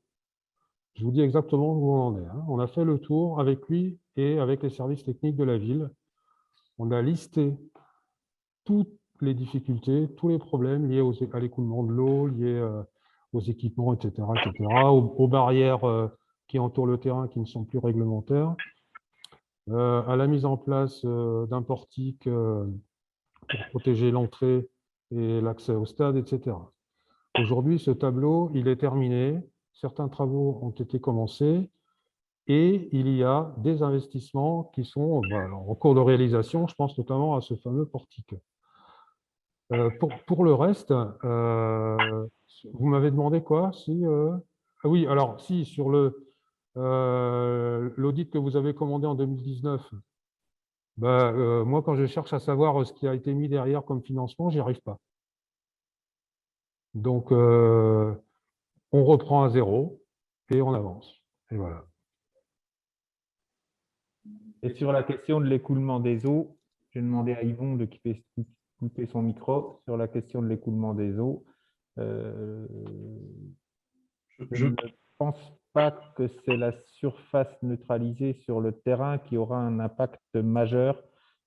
Speaker 5: Je vous dis exactement où on en est. On a fait le tour avec lui et avec les services techniques de la ville. On a listé toutes les difficultés, tous les problèmes liés à l'écoulement de l'eau, liés aux équipements, etc., aux barrières qui entourent le terrain qui ne sont plus réglementaires, à la mise en place d'un portique pour protéger l'entrée et l'accès au stade, etc. Aujourd'hui, ce tableau, il est terminé. Certains travaux ont été commencés et il y a des investissements qui sont en cours de réalisation. Je pense notamment à ce fameux portique. Pour le reste, vous m'avez demandé quoi ah oui, alors si, sur l'audit que vous avez commandé en 2019, moi, quand je cherche à savoir ce qui a été mis derrière comme financement, j'y arrive pas. Donc, on reprend à zéro et on avance. Et voilà.
Speaker 2: Et sur la question de l'écoulement des eaux, j'ai demandé à Yvon de couper son micro. Sur la question de l'écoulement des eaux, je ne pense pas que c'est la surface neutralisée sur le terrain qui aura un impact majeur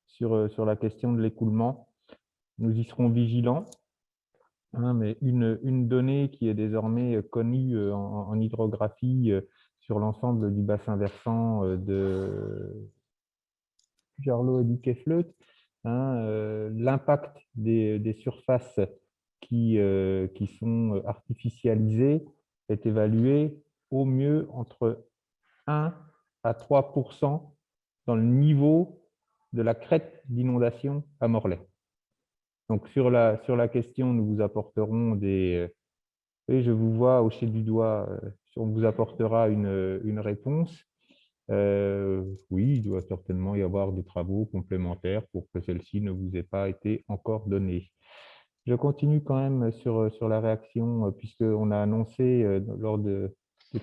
Speaker 2: sur la question de l'écoulement. Nous y serons vigilants. Mais une donnée qui est désormais connue en hydrographie sur l'ensemble du bassin versant de Jarlot et du Quai-Fleught, l'impact des surfaces qui sont artificialisées est évalué au mieux entre 1 à 3% dans le niveau de la crête d'inondation à Morlaix. Donc, sur la question, nous vous apporterons des… Oui, je vous vois hocher du doigt, on vous apportera une réponse. Oui, il doit certainement y avoir des travaux complémentaires pour que celle-ci ne vous ait pas été encore donnée. Je continue quand même sur la réaction, puisqu'on a annoncé lors des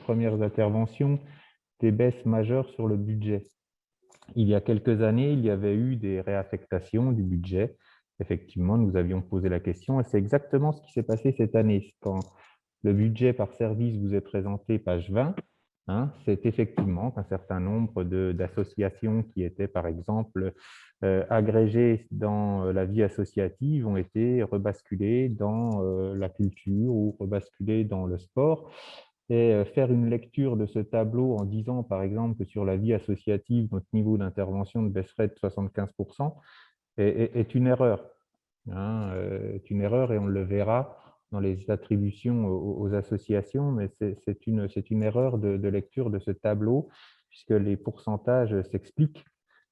Speaker 2: premières interventions des baisses majeures sur le budget. Il y a quelques années, il y avait eu des réaffectations du budget. Effectivement, nous avions posé la question et c'est exactement ce qui s'est passé cette année. Quand le budget par service vous est présenté, page 20, c'est effectivement qu'un certain nombre d'associations qui étaient, par exemple, agrégées dans la vie associative ont été rebasculées dans la culture ou rebasculées dans le sport. Et faire une lecture de ce tableau en disant, par exemple, que sur la vie associative, notre niveau d'intervention ne baisserait de 75% est une erreur. Est une erreur et on le verra dans les attributions aux associations, mais c'est une erreur de lecture de ce tableau, puisque les pourcentages s'expliquent.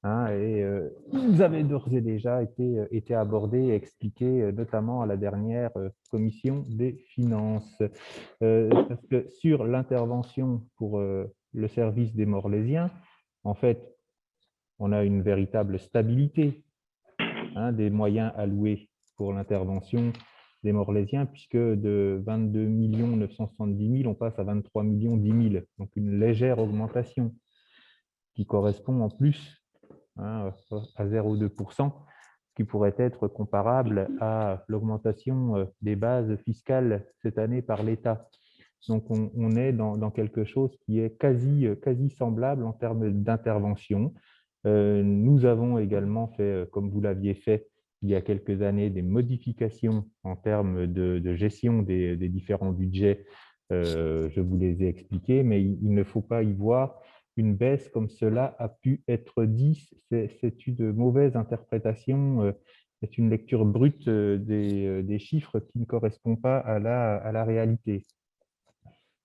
Speaker 2: Et ils avaient d'ores et déjà été abordés et expliqués, notamment à la dernière commission des finances. Parce que sur l'intervention pour le service des Morlaisiens, en fait, on a une véritable stabilité des moyens alloués pour l'intervention des Morlaisiens, puisque de 22 970 000, on passe à 23 010 000. Donc une légère augmentation qui correspond en plus à 0,2%, qui pourrait être comparable à l'augmentation des bases fiscales cette année par l'État. Donc, on est dans quelque chose qui est quasi semblable en termes d'intervention. Nous avons également fait, comme vous l'aviez fait il y a quelques années, des modifications en termes de gestion des différents budgets. Je vous les ai expliqués, mais il ne faut pas y voir une baisse comme cela a pu être dit. C'est une mauvaise interprétation, c'est une lecture brute des chiffres qui ne correspond pas à la réalité.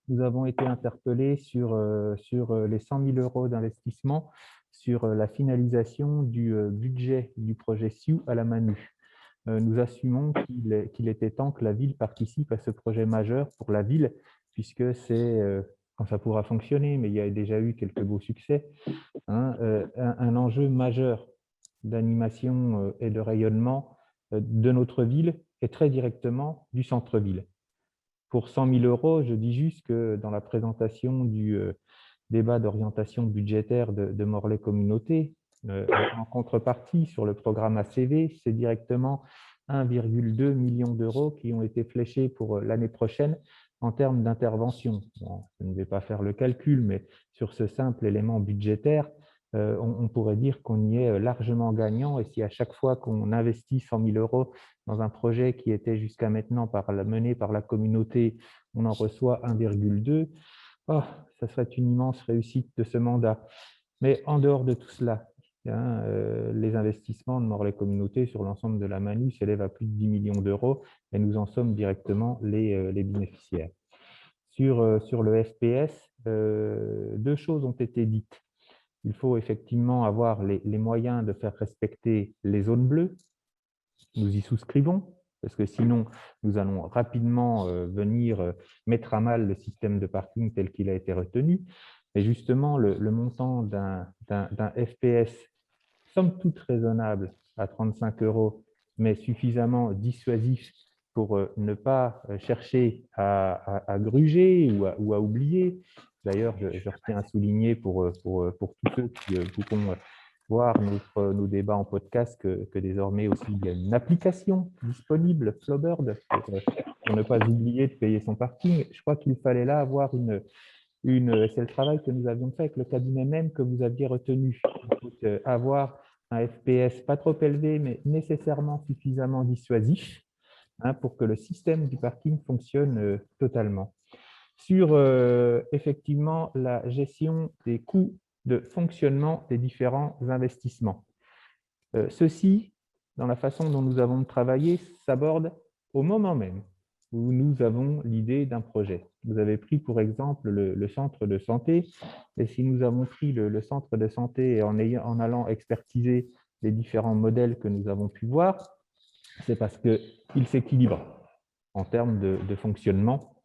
Speaker 2: Nous avons été interpellés sur les 100 000 € d'investissement sur la finalisation du budget du projet SIU à la Manu. Nous assumons qu'il était temps que la ville participe à ce projet majeur pour la ville, puisque c'est, quand ça pourra fonctionner, mais il y a déjà eu quelques beaux succès, un enjeu majeur d'animation et de rayonnement de notre ville et très directement du centre-ville. Pour 100 000 €, je dis juste que dans la présentation du débat d'orientation budgétaire de Morlaix Communauté, En contrepartie, sur le programme ACV, c'est directement 1,2 million d'euros qui ont été fléchés pour l'année prochaine en termes d'intervention. Bon, je ne vais pas faire le calcul, mais sur ce simple élément budgétaire, on pourrait dire qu'on y est largement gagnant. Et si à chaque fois qu'on investit 100 000 euros dans un projet qui était jusqu'à maintenant mené par la communauté, on en reçoit 1,2, ça serait une immense réussite de ce mandat. Mais en dehors de tout cela, les investissements de Morlaix Communauté sur l'ensemble de la Manu s'élèvent à plus de 10 millions d'euros et nous en sommes directement les bénéficiaires. Sur le FPS, deux choses ont été dites. Il faut effectivement avoir les moyens de faire respecter les zones bleues. Nous y souscrivons, parce que sinon, nous allons rapidement venir mettre à mal le système de parking tel qu'il a été retenu. Mais justement, le montant d'un FPS, somme toute raisonnable, à 35 €, mais suffisamment dissuasif pour ne pas chercher à gruger ou à oublier. D'ailleurs, je retiens à souligner pour tous ceux qui pourront voir nos débats en podcast que désormais aussi il y a une application disponible, Flowbird, pour ne pas oublier de payer son parking. Je crois qu'il fallait là avoir c'est le travail que nous avions fait avec le cabinet même que vous aviez retenu. Il faut avoir un FPS pas trop élevé, mais nécessairement suffisamment dissuasif pour que le système du parking fonctionne totalement. Sur effectivement la gestion des coûts de fonctionnement des différents investissements. Ceci, dans la façon dont nous avons travaillé, s'aborde au moment même où nous avons l'idée d'un projet. Vous avez pris pour exemple le centre de santé, et si nous avons pris le centre de santé en allant expertiser les différents modèles que nous avons pu voir, c'est parce qu'il s'équilibre en termes de fonctionnement,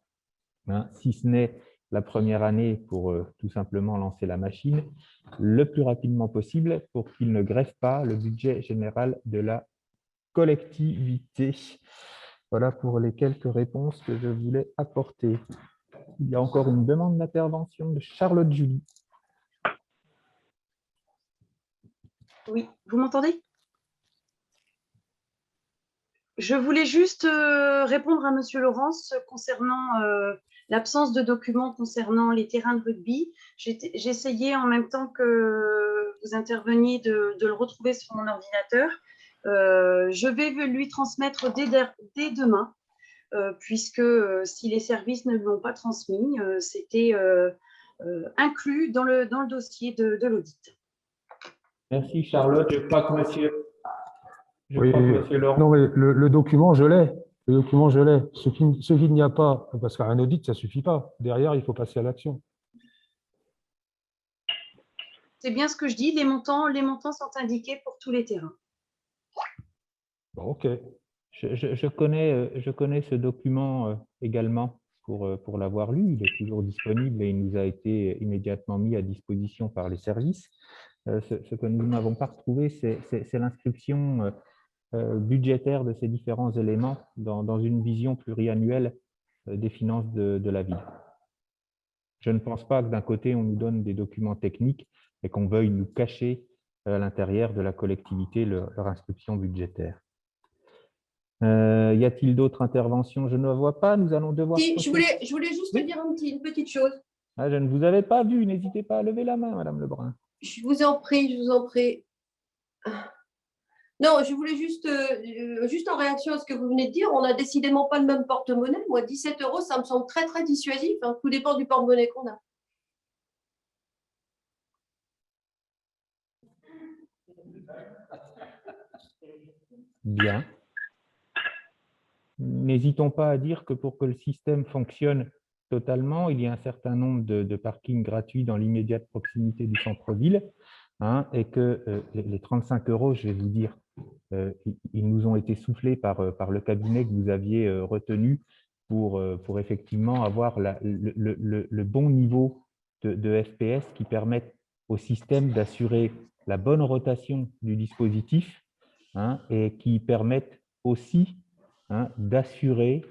Speaker 2: si ce n'est la première année pour tout simplement lancer la machine le plus rapidement possible pour qu'il ne greffe pas le budget général de la collectivité. Voilà pour les quelques réponses que je voulais apporter. Il y a encore une demande d'intervention de Charlotte Julie.
Speaker 8: Oui, vous m'entendez? Je voulais juste répondre à Monsieur Laurence concernant l'absence de documents concernant les terrains de rugby. J'ai essayé en même temps que vous interveniez de le retrouver sur mon ordinateur. Je vais lui transmettre dès demain, puisque si les services ne l'ont pas transmis, c'était inclus dans le dossier de l'audit.
Speaker 2: Merci Charlotte. Je crois que monsieur Laurent…
Speaker 5: Non, mais le document, je l'ai. Le document, je l'ai. Ce qu'il n'y a pas, parce qu'un audit, ça ne suffit pas. Derrière, il faut passer à l'action.
Speaker 8: C'est bien ce que je dis. Les montants sont indiqués pour tous les terrains.
Speaker 5: Bon, OK.
Speaker 2: Je connais ce document également pour l'avoir lu. Il est toujours disponible et il nous a été immédiatement mis à disposition par les services. Ce que nous n'avons pas retrouvé, c'est l'inscription budgétaire de ces différents éléments dans une vision pluriannuelle des finances de la ville. Je ne pense pas que d'un côté, on nous donne des documents techniques et qu'on veuille nous cacher à l'intérieur de la collectivité leur inscription budgétaire. Y a-t-il d'autres interventions? Je ne vois pas. Nous allons devoir…
Speaker 3: Si, je voulais juste dire une petite chose.
Speaker 2: Ah, je ne vous avais pas vu. N'hésitez pas à lever la main, Madame Lebrun.
Speaker 3: Je vous en prie, je vous en prie. Non, je voulais juste en réaction à ce que vous venez de dire, on n'a décidément pas le même porte-monnaie. Moi, 17 €, ça me semble très, très dissuasif. Tout dépend du porte-monnaie qu'on a.
Speaker 2: Bien. N'hésitons pas à dire que pour que le système fonctionne totalement, il y a un certain nombre de parkings gratuits dans l'immédiate proximité du centre-ville, et que les 35 €, je vais vous dire, ils nous ont été soufflés par le cabinet que vous aviez retenu pour effectivement avoir le bon niveau de FPS qui permette au système d'assurer la bonne rotation du dispositif, et qui permettent aussi d'assurer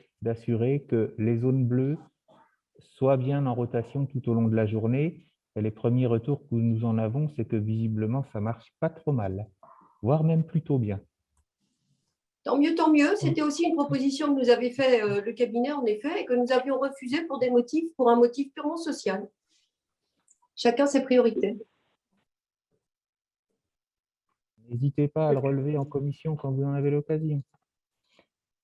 Speaker 2: que les zones bleues soient bien en rotation tout au long de la journée Et les premiers retours que nous en avons, c'est que visiblement, ça marche pas trop mal, voire même plutôt bien.
Speaker 3: Tant mieux, tant mieux. C'était aussi une proposition que nous avait fait le cabinet, en effet, et que nous avions refusé pour un motif purement social. Chacun ses priorités.
Speaker 2: N'hésitez pas à le relever en commission quand vous en avez l'occasion.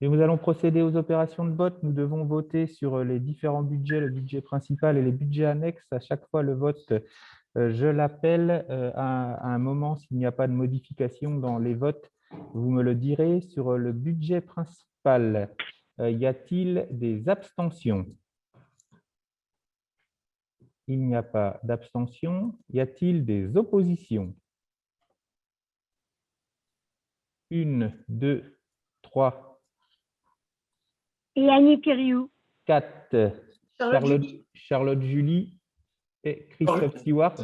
Speaker 2: Et nous allons procéder aux opérations de vote. Nous devons voter sur les différents budgets, le budget principal et les budgets annexes. À chaque fois, le vote, je l'appelle à un moment s'il n'y a pas de modification dans les votes. Vous me le direz. Sur le budget principal, y a-t-il des abstentions? Il n'y a pas d'abstention. Y a-t-il des oppositions? 1, 2, 3,
Speaker 9: Yannick Rioux.
Speaker 2: 4. Charlotte Julie et Christophe Stewart.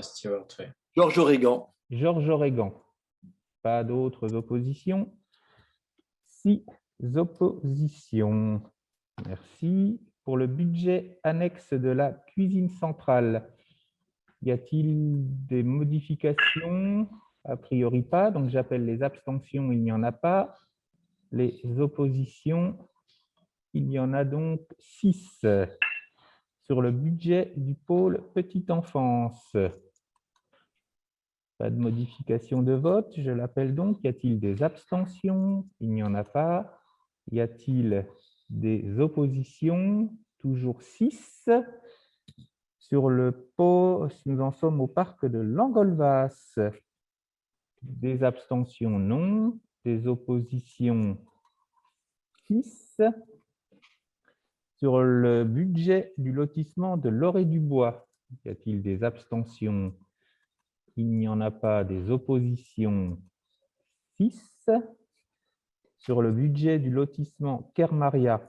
Speaker 10: Georges Oregan.
Speaker 2: Georges Oregan. Pas d'autres oppositions. 6 oppositions. Merci. Pour le budget annexe de la cuisine centrale, y a-t-il des modifications? A priori pas, donc j'appelle les abstentions, il n'y en a pas. Les oppositions, il y en a donc 6. Sur le budget du pôle petite enfance, pas de modification de vote, je l'appelle donc. Y a-t-il des abstentions? Il n'y en a pas. Y a-t-il des oppositions? Toujours 6. Sur le pot, nous en sommes au parc de Langolvas. Des abstentions, non. Des oppositions, 6. Sur le budget du lotissement de l'Orée-du-Bois, y a-t-il des abstentions? Il n'y en a pas. Des oppositions, 6. Sur le budget du lotissement Kermaria,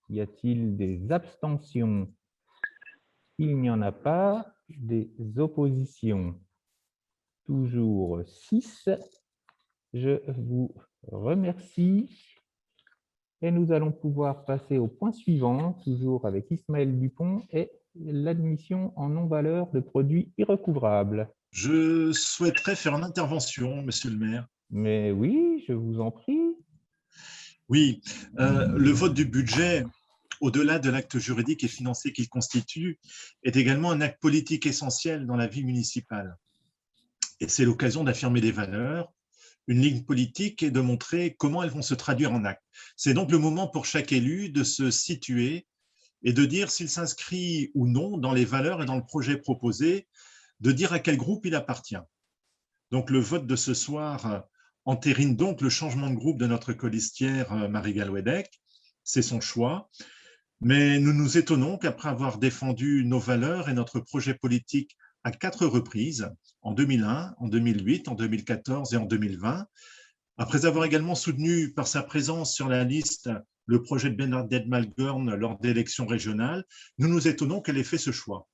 Speaker 2: y a-t-il des abstentions? Il n'y en a pas. Des oppositions, toujours 6. Je vous remercie. Et nous allons pouvoir passer au point suivant, toujours avec Ismaël Dupont et l'admission en non-valeur de produits irrecouvrables.
Speaker 4: Je souhaiterais faire une intervention, monsieur le maire.
Speaker 2: Mais oui, je vous en prie.
Speaker 4: Oui, le vote du budget, au-delà de l'acte juridique et financier qu'il constitue, est également un acte politique essentiel dans la vie municipale. Et c'est l'occasion d'affirmer des valeurs, une ligne politique et de montrer comment elles vont se traduire en actes. C'est donc le moment pour chaque élu de se situer et de dire s'il s'inscrit ou non dans les valeurs et dans le projet proposé, de dire à quel groupe il appartient. Donc le vote de ce soir entérine donc le changement de groupe de notre colistière Marie-Gall Wedek. C'est son choix. Mais nous nous étonnons qu'après avoir défendu nos valeurs et notre projet politique à 4 reprises, en 2001, en 2008, en 2014 et en 2020, après avoir également soutenu par sa présence sur la liste le projet de Bernadette Malgorn lors d'élections régionales, nous nous étonnons qu'elle ait fait ce choix.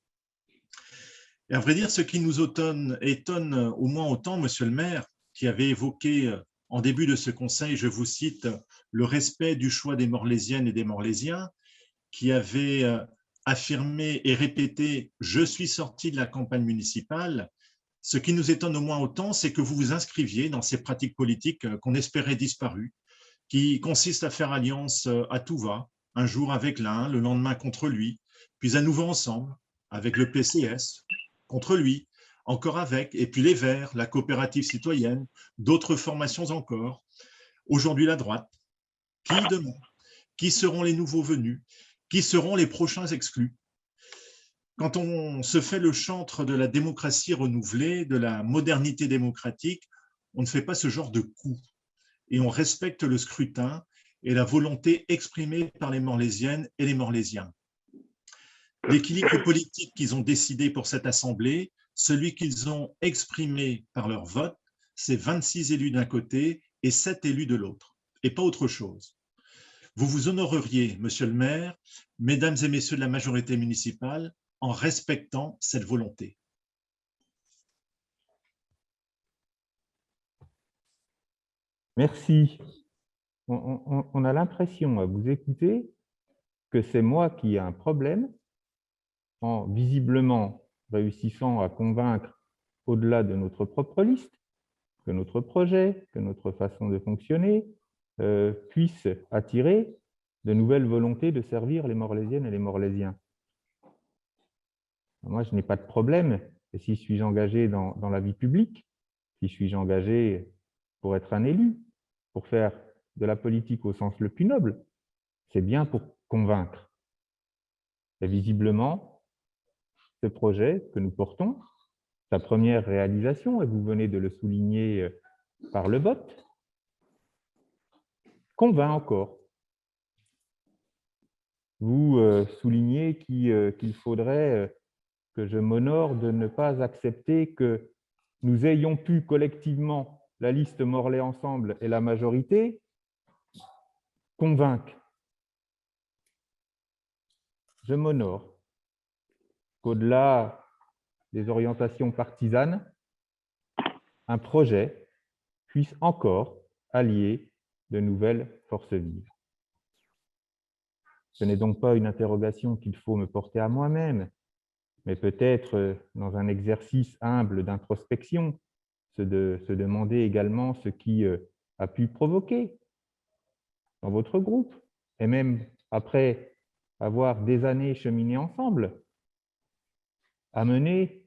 Speaker 4: Et à vrai dire, ce qui nous étonne au moins autant, monsieur le maire, qui avait évoqué en début de ce conseil, je vous cite, le respect du choix des Morlaisiennes et des Morlaisiens, qui avait affirmé et répété « Je suis sorti de la campagne municipale », ce qui nous étonne au moins autant, c'est que vous vous inscriviez dans ces pratiques politiques qu'on espérait disparues, qui consistent à faire alliance à tout va, un jour avec l'un, le lendemain contre lui, puis à nouveau ensemble, avec le PCS, contre lui, encore avec, et puis les Verts, la coopérative citoyenne, d'autres formations encore. Aujourd'hui, la droite. Qui demain? Qui seront les nouveaux venus? Qui seront les prochains exclus? Quand on se fait le chantre de la démocratie renouvelée, de la modernité démocratique, on ne fait pas ce genre de coup. Et on respecte le scrutin et la volonté exprimée par les Morlaisiennes et les Morlaisiens. L'équilibre politique qu'ils ont décidé pour cette assemblée, celui qu'ils ont exprimé par leur vote, c'est 26 élus d'un côté et 7 élus de l'autre, et pas autre chose. Vous vous honoreriez, monsieur le maire, mesdames et messieurs de la majorité municipale, en respectant cette volonté.
Speaker 2: Merci. On a l'impression à vous écouter que c'est moi qui ai un problème en visiblement réussissant à convaincre au-delà de notre propre liste, que notre projet, que notre façon de fonctionner puisse attirer de nouvelles volontés de servir les Morlaisiennes et les Morlaisiens. Moi, je n'ai pas de problème. Et si suis-je engagé dans la vie publique, si suis-je engagé pour être un élu, pour faire de la politique au sens le plus noble, c'est bien pour convaincre. Et visiblement, ce projet que nous portons, sa première réalisation, et vous venez de le souligner par le vote, convainc encore. Vous soulignez qu'il faudrait que je m'honore de ne pas accepter que nous ayons pu collectivement, la liste Morlaix Ensemble et la majorité, convaincre. Je m'honore qu'au-delà des orientations partisanes, un projet puisse encore allier de nouvelles forces vives. Ce n'est donc pas une interrogation qu'il faut me porter à moi-même, mais peut-être dans un exercice humble d'introspection, se demander également ce qui a pu provoquer dans votre groupe, et même après avoir des années cheminé ensemble, amener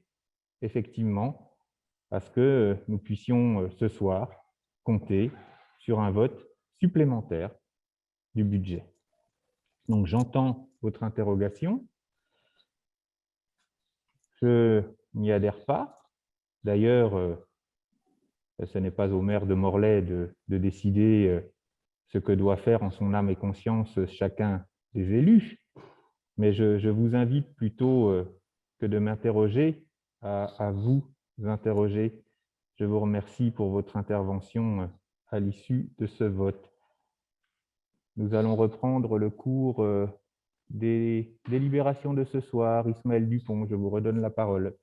Speaker 2: effectivement à ce que nous puissions ce soir compter sur un vote supplémentaire du budget. Donc j'entends votre interrogation. Je n'y adhère pas. D'ailleurs, ce n'est pas au maire de Morlaix de décider ce que doit faire en son âme et conscience chacun des élus, mais je vous invite plutôt que de m'interroger à vous interroger. Je vous remercie pour votre intervention à l'issue de ce vote. Nous allons reprendre le cours des délibérations de ce soir. Ismaël Dupont, je vous redonne la parole.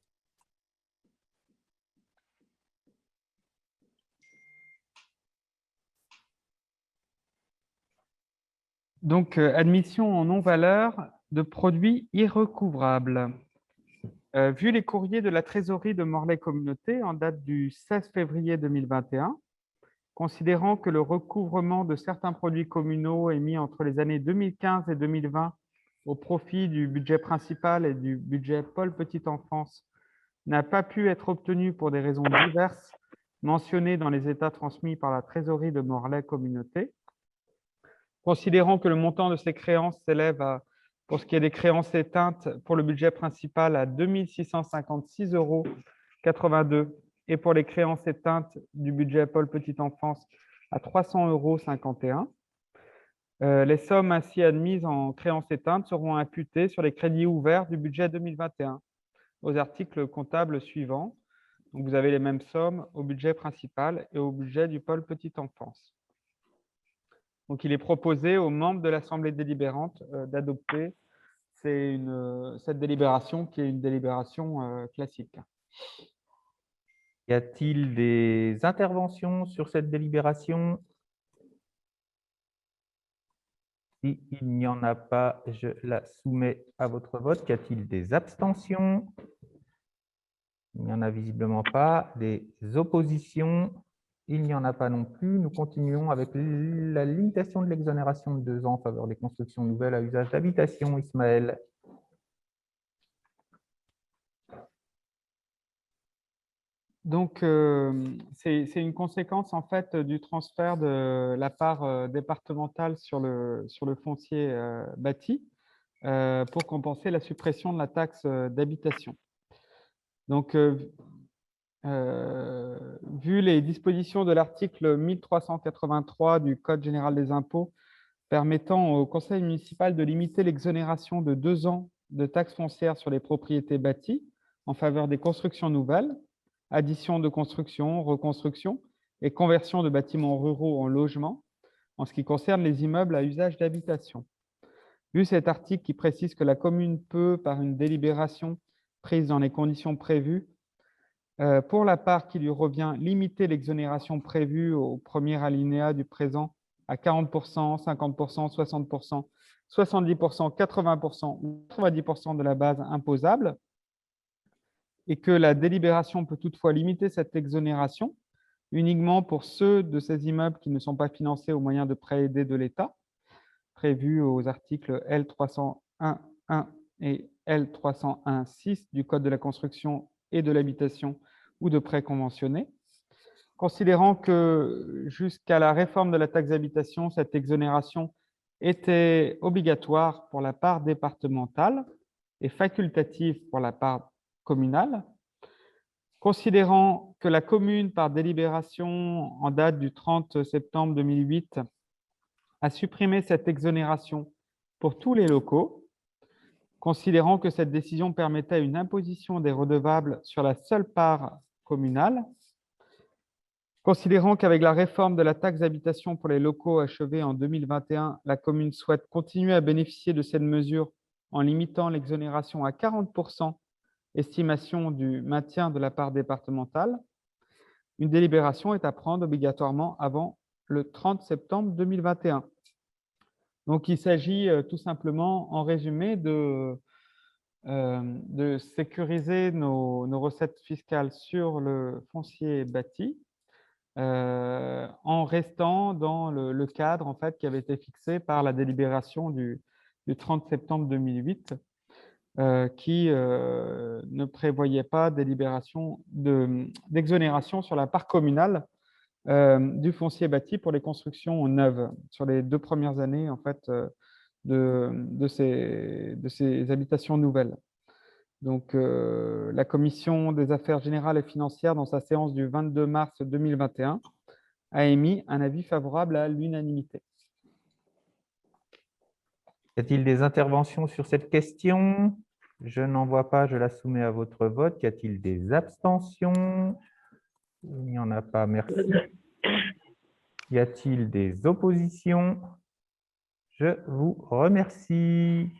Speaker 1: Donc, admission en non-valeur de produits irrecouvrables. Vu les courriers de la trésorerie de Morlaix Communauté en date du 16 février 2021, considérant que le recouvrement de certains produits communaux émis entre les années 2015 et 2020 au profit du budget principal et du budget Pôle Petite Enfance n'a pas pu être obtenu pour des raisons diverses mentionnées dans les états transmis par la trésorerie de Morlaix Communauté, considérant que le montant de ces créances s'élève à, pour ce qui est des créances éteintes pour le budget principal, à 2 656,82 € et pour les créances éteintes du budget Pôle Petite Enfance à 300,51 €. Les sommes ainsi admises en créances éteintes seront imputées sur les crédits ouverts du budget 2021 aux articles comptables suivants. Donc, vous avez les mêmes sommes au budget principal et au budget du Pôle Petite Enfance. Donc, il est proposé aux membres de l'Assemblée délibérante d'adopter cette délibération qui est une délibération classique.
Speaker 2: Y a-t-il des interventions sur cette délibération? Si il n'y en a pas, je la soumets à votre vote. Qu'y a-t-il des abstentions? Il n'y en a visiblement pas. Des oppositions? Il n'y en a pas non plus. Nous continuons avec la limitation de l'exonération de 2 ans en faveur des constructions nouvelles à usage d'habitation. Ismaël.
Speaker 1: Donc, c'est une conséquence en fait du transfert de la part départementale sur le foncier bâti pour compenser la suppression de la taxe d'habitation. Donc, vu les dispositions de l'article 1383 du Code général des impôts permettant au conseil municipal de limiter l'exonération de 2 ans de taxes foncières sur les propriétés bâties en faveur des constructions nouvelles, addition de construction, reconstruction et conversion de bâtiments ruraux en logements en ce qui concerne les immeubles à usage d'habitation. Vu cet article qui précise que la commune peut, par une délibération prise dans les conditions prévues, pour la part qui lui revient, limiter l'exonération prévue au premier alinéa du présent à 40%, 50%, 60%, 70%, 80% ou 90% de la base imposable, et que la délibération peut toutefois limiter cette exonération uniquement pour ceux de ces immeubles qui ne sont pas financés au moyen de prêts aidés de l'État, prévus aux articles L301.1 et L301.6 du Code de la construction et de l'habitation ou de prêts conventionnés. Considérant que jusqu'à la réforme de la taxe d'habitation, cette exonération était obligatoire pour la part départementale et facultative pour la part communale, considérant que la commune, par délibération en date du 30 septembre 2008, a supprimé cette exonération pour tous les locaux, considérant que cette décision permettait une imposition des redevables sur la seule part communale, considérant qu'avec la réforme de la taxe d'habitation pour les locaux achevée en 2021, la commune souhaite continuer à bénéficier de cette mesure en limitant l'exonération à 40%, estimation du maintien de la part départementale, une délibération est à prendre obligatoirement avant le 30 septembre 2021. Donc, il s'agit tout simplement, en résumé, de sécuriser nos recettes fiscales sur le foncier bâti en restant dans le cadre en fait, qui avait été fixé par la délibération du 30 septembre 2008 qui ne prévoyait pas d'exonération sur la part communale du foncier bâti pour les constructions neuves sur les 2 premières années en fait, de ces habitations nouvelles. Donc, la Commission des affaires générales et financières, dans sa séance du 22 mars 2021, a émis un avis favorable à l'unanimité.
Speaker 2: Y a-t-il des interventions sur cette question? Je n'en vois pas, je la soumets à votre vote. Y a-t-il des abstentions? Il n'y en a pas, merci. Y a-t-il des oppositions? Je vous remercie.